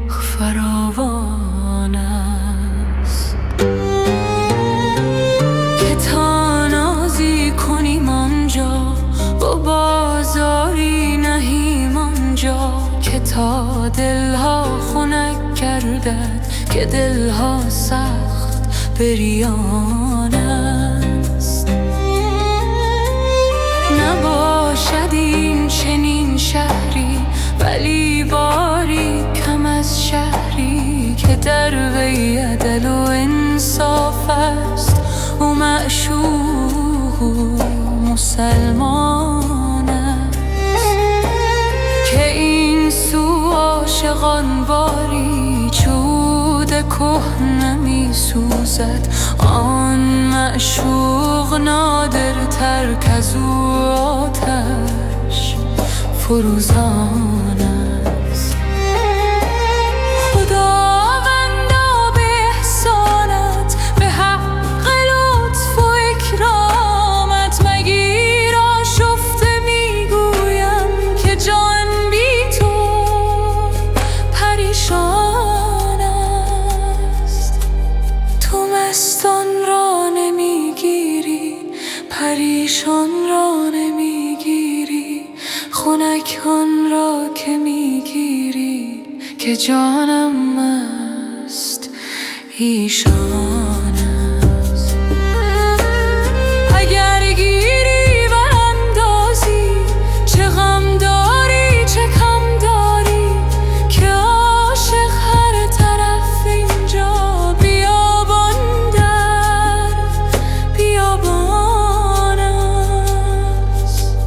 فراوان است، که تا نازی کنیم آنجا با بازاری نهیم آنجا، که تا دلها خنک گردد که دلها سخت بریان است. نباشد این چنین شهری ولی باری کم از شهری، که در وی عدل و انصاف است و معشوق مسلمان است، که این سو عاشقان باری چود کهنه می سوزد، آن معشوق نادرتر کزو آتش فروزان است. خداوندا به احسانت، به حق لطف و اکرامت مگیر آشفته میگویم که جان بی تو پریشان است. تو مستان را نمیگیری، پریشان را نمیگیری، خنکان را که میگیری که جانم مست ایشان است. اگر گیری و اندازی چه غم داری چه کم داری، که عاشق هر طرف اینجا بیابان در بیابان است.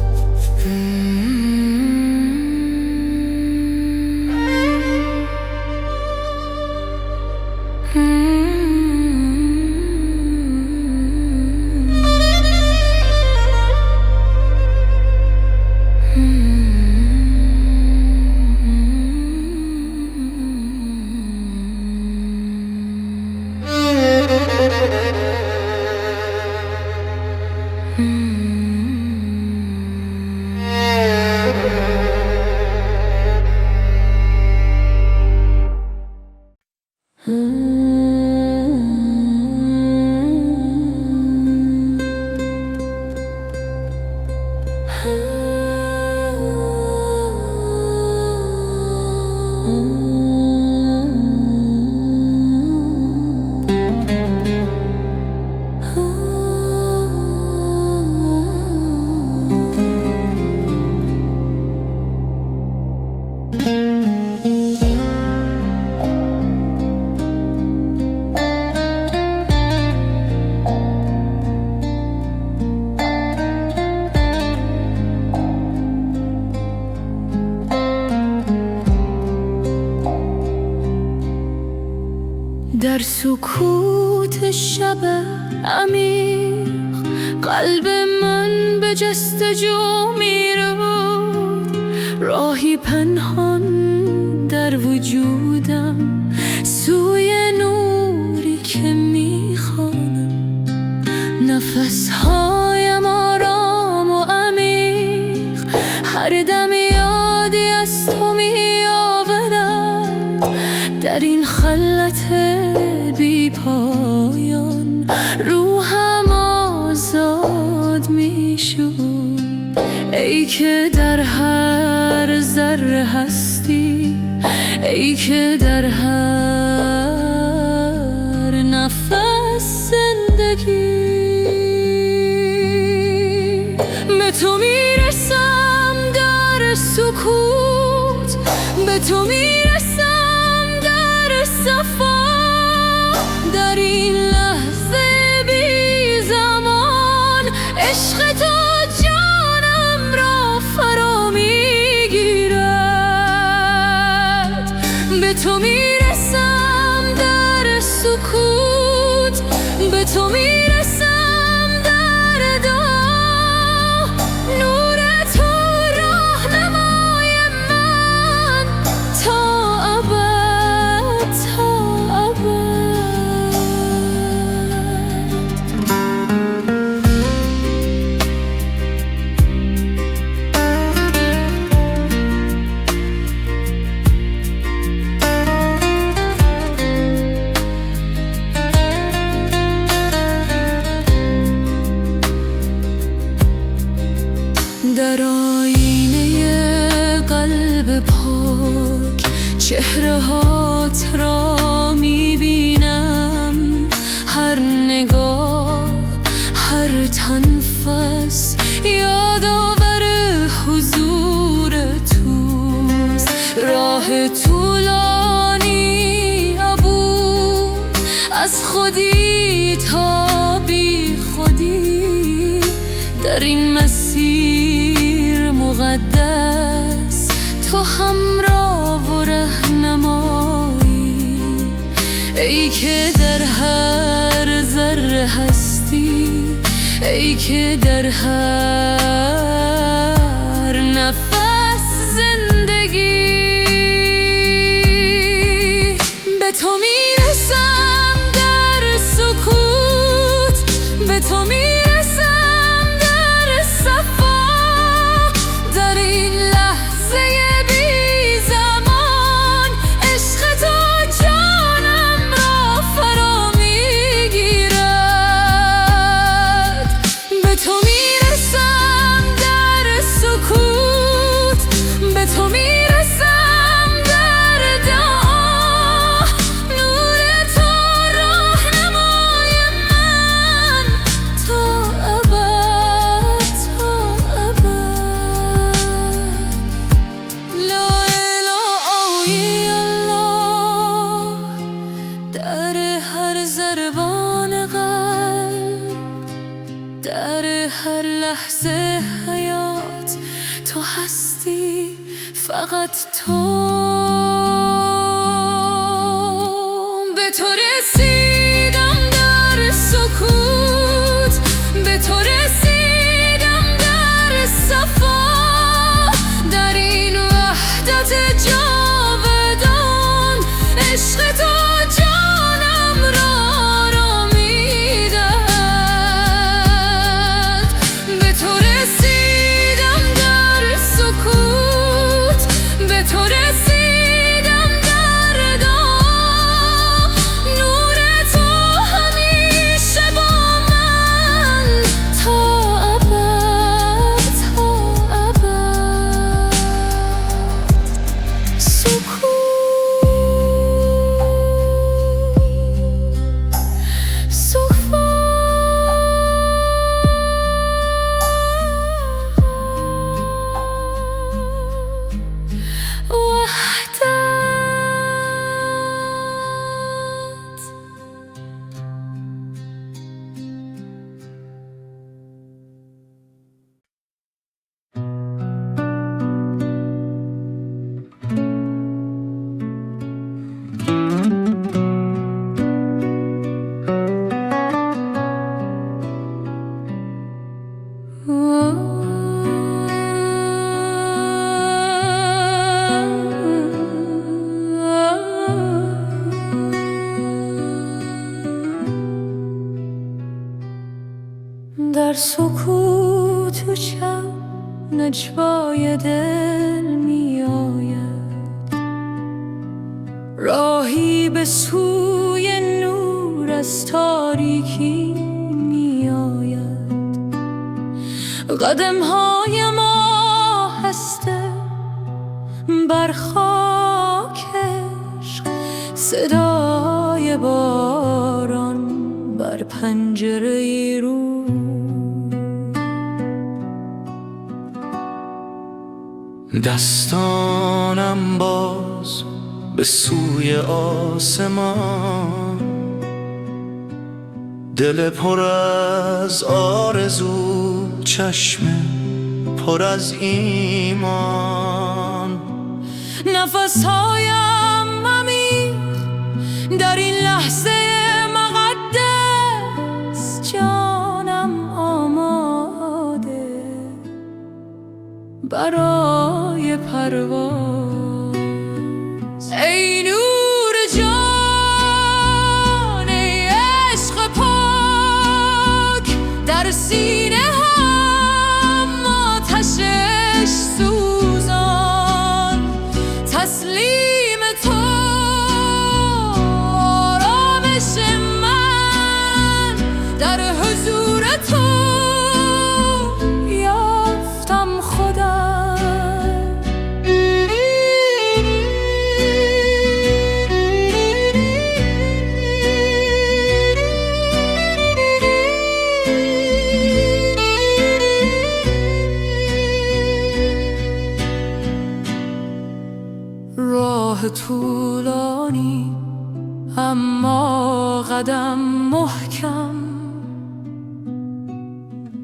در سکوت شب عمیق قلب من به جستجو میره، راهی پنهان در وجودم سوی نوری که میخوانم. نفسهایم آرام و عمیق، هر دم یادی از تو میآورم. در این خلوت بی پایان روحم آزاد میشد، ای که در هر ذره هستی، ای که در هر به تو میرسم در صفا، در این لحظه بی زمان عشق تو جانم را فرا میگیرد. به تو میرسم در سکوت، به تو میرسم در دعا، نور تو راهنمای من تا ابد، تا ابد. در آینه قلب پاک چهره هات را میبینم، هر نگاه، هر تنفس یادآور حضور توست. راه طولانی عبور از خودی تا بی خودی، در این مسیر مقدس تو همراه و رهنمایی. ای که در هر ذره هستی، ای که در هر نفس زندگی. به تو میرسم در سکوت، به تو میرسم در صفا، در این لحظه بی زمان عشق تو جانم را فرا میگیرد. به تو میرسم در سکوت، به تو میرسم در دعا، نور تو راهنمای من تا ابد، تا ابد. لا اله الا الله، در هر ضربان قلب، در هر لحظه حیات تو هستی، فقط تو. به تو رسیدم در سکوت، به تو رسیدم در صفا، در این وحدت جاودان عشق تو جانم را آرامی‌دهد. به تو رسیدم در سکوت، به تو رسیدم در دعا، نور تو همیشه با من تا ابد، تا ابد. سکوت، صفا، وحدت. در سکوت و شب نجوای دل می آید، راهی به سوی نور از تاریکی می آید. قدم های ما هسته بر خاک عشق، صدای باران بر پنجره رو. دستانم باز به سوی آسمان، دل پر از آرزو، چشم پر از ایمان. نفسهایم عمیق در این لحظه مقدس، جانم آماده برای پرواز. ای نور جان، ای عشق پاک، در سینه هم آتشش سوزان. تسلیم تو آرامش من، در حضور تو یافتم خودم. راه طولانی اما قدم محکم،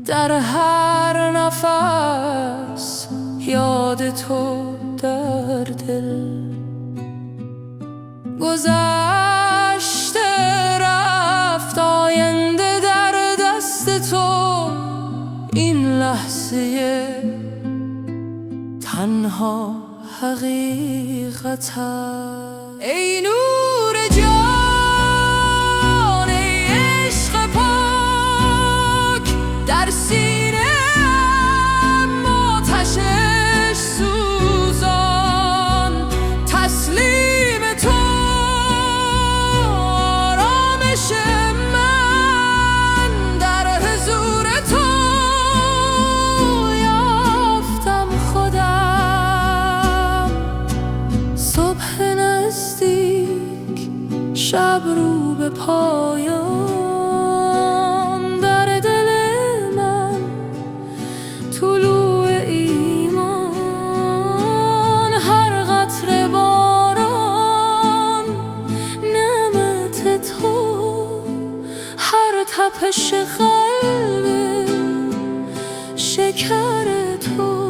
در هر نفس یاد تو در دل. گذشته رفت، آینده در دست تو، این لحظه تنها حقیقت. ای نور جان، ای عشق پاک، در سینه آتشش سوزان. تسلیم تو آرامش من، در حضور تو یافتم خودم. صبح نزدیک، شب رو به پایان، در دل من طلوع ایمان. هر قطره باران نعمت تو، هر تپش قلب شکر تو.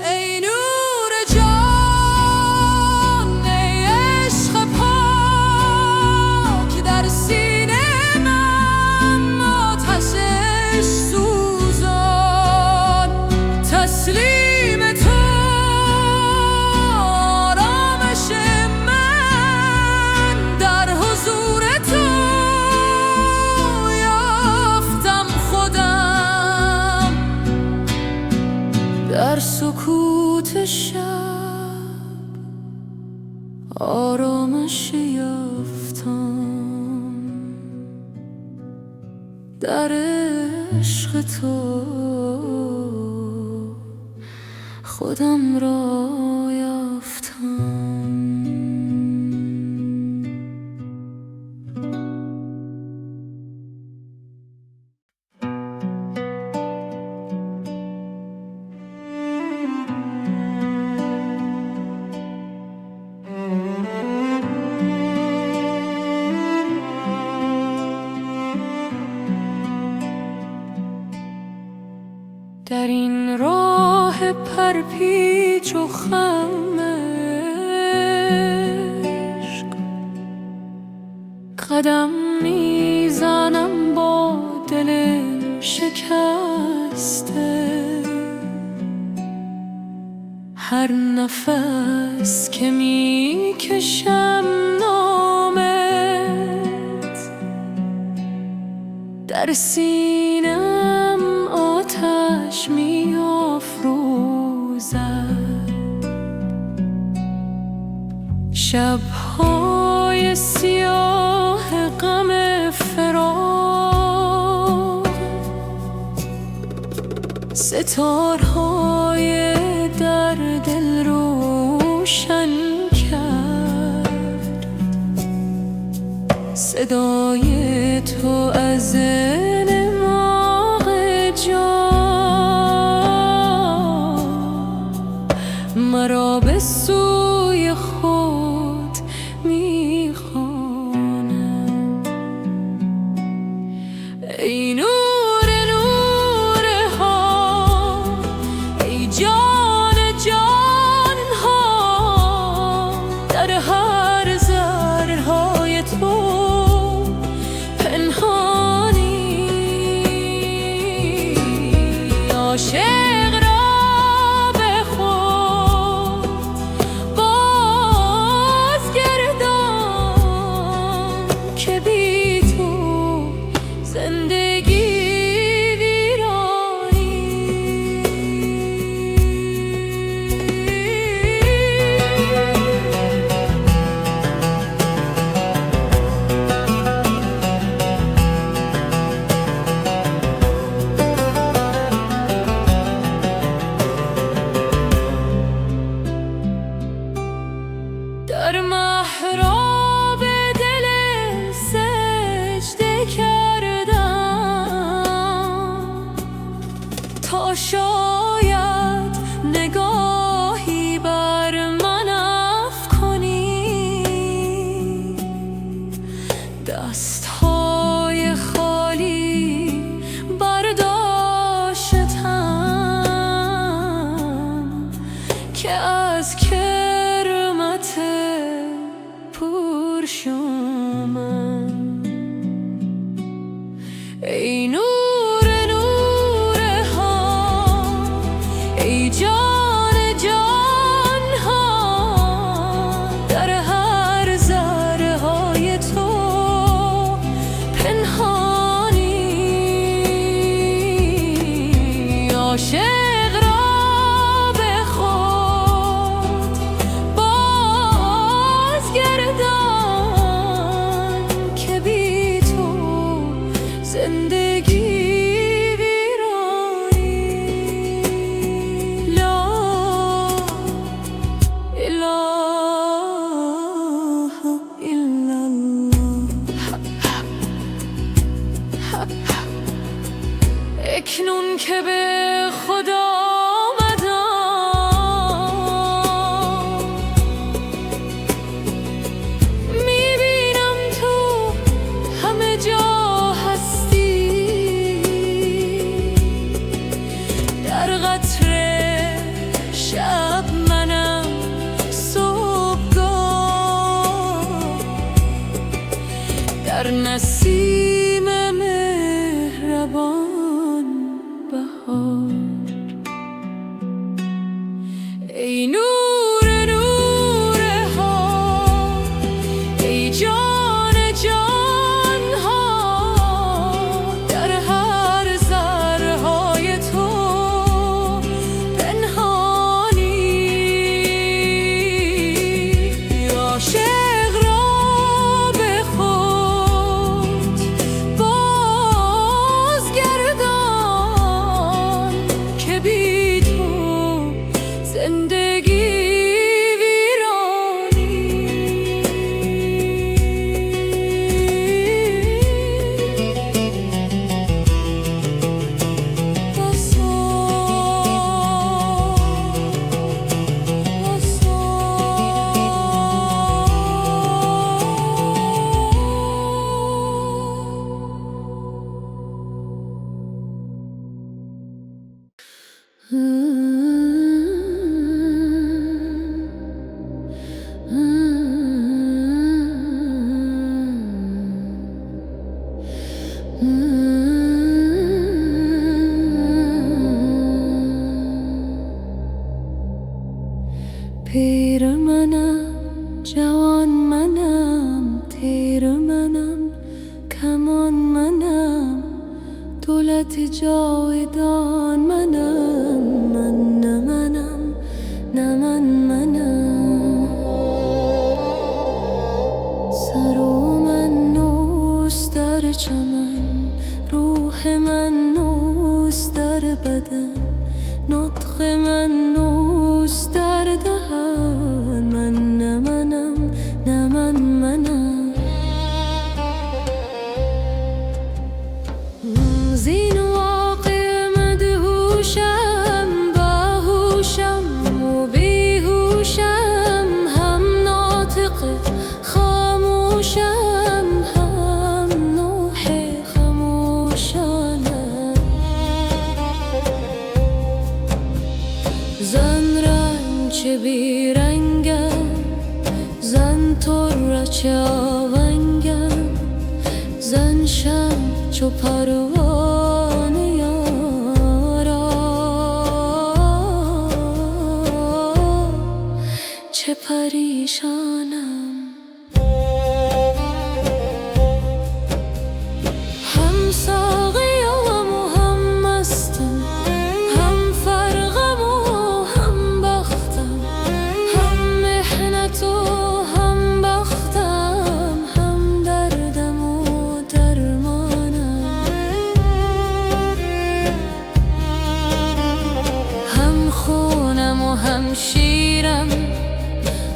ای نور جان، ای عشق پاک، در سینه من آتشش سوزان. تسلیم تو آرامش من، در حضور تو یافتم خودم. در سکوت شب آرامش یافتم، در عشق تو خودم را یافتم. در این راه پرپیچ و خم عشق، قدم میزنم با دل شکسته. هر نفس که میکشم نامت، در سینم آتش می‌افروزد. شب‌های سیاه غم فراق، ستارهای در دل روشن کرد. صدای تو از نماغ جان مرا به سوی خود می‌خواند. ای نور نورها، ای جان جانها، در هر ذره‌های تو پنهانی. عاشق را به خود بازگردان که بی تو زندگی در محراب دل سجده کردم تا شاید نگاهی بر من افکنی. دستهای خالی برداشتم که از کرمت پرشومم. ای نور نورها، ای جان جانها، در هر ذره‌های تو پنهانی. عاشق را به خود بازگردان که بی تو زندگی ویرانی. لا اله الا الله. اکنون که به خود آمدم، میبینم تو همه جا هستی. در قطره شب منم صبحگاه، در نسیم مهربان بهار. ای نور نورها، ای جان جانها، در هر ذره‌های تو پنهانی. عاشق را به خود بازگردان که بی تو زندگی پیر منم، جوان منم، تیر منم، کمان منم، دولت جاودان منم. من نه منم، نه منم. سر و من نوست در چمن، روح من نوست در بدن، نطق من نوست در دهن. من نه منم، نه منم. زین واقع مدهوشم، باهوشم و بی بیرنگم زن ترچه آونگم زن شم چو پروانه یارا چه پریشانم هم ساقیم و هم مستم هم فرقم و هم بختم هم محنت و هم بختم هم دردم و درمانم هم خونم و هم شیرم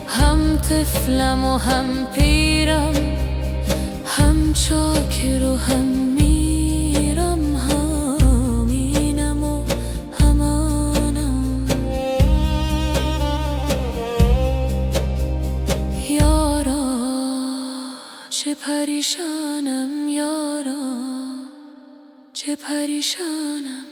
هم طفلم و هم پیرم هم چاکر و هم میرم همینم و همانم یارا چه پریشانم یارا چه پریشانم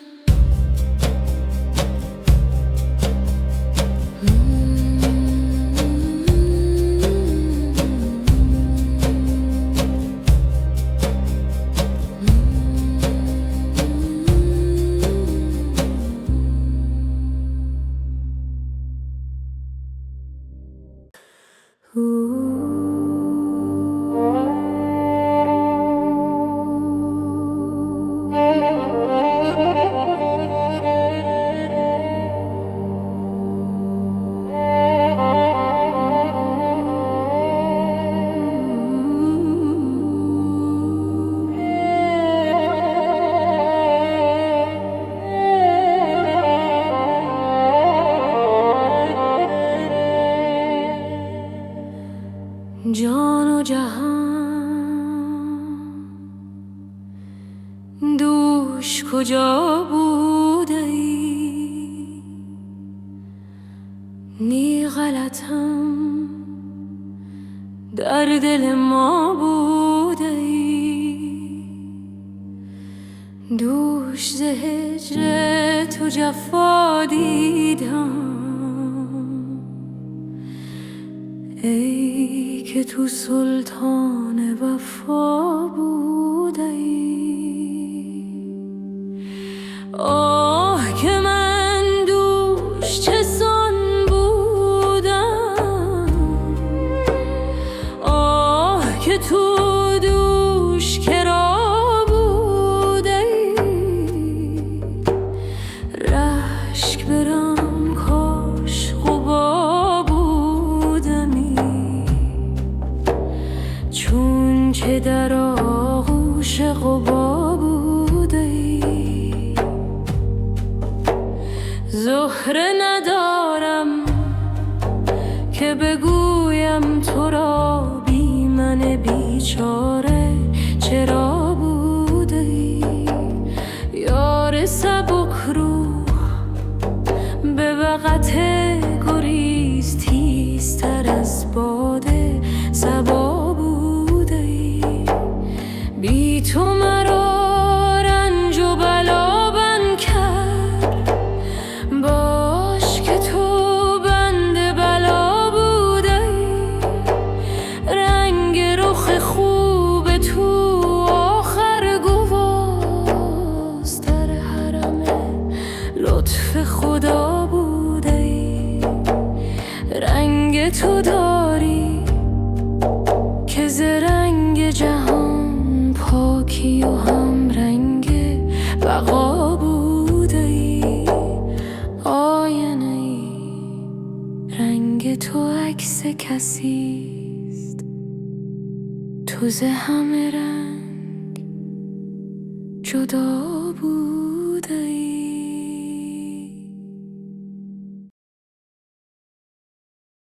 جان و جهان دوش کجا بوده ای نی غلطم در دل ما بوده ای دوش ز هجر تو جفا دیدم ای که تو سلطان وفا بوده ای آه که من دوش چسان بودم آه که تو دوش کرا بوده ای رشک برم کاش غبا بودمی چون که در آغوش غبا بوده ای زهره ندارم که بگویم تو را بی من بیچاره چرا بوده ای یار سبک روح به وقت گریز تیزتر از باده صبا بوده ای بی تو مرا رنج و بلا بند کرد باش که تو بند بلا بوده ای رنگ رخ خوب تو آخر گواز در حرم لطف خدا بوده ای رنگ تو داری که ز رنگ جهان پاکی و هم رنگ بقا بوده ای آینه ای رنگ تو عکس کسیست تو ز همه رنگ جدا بوده ای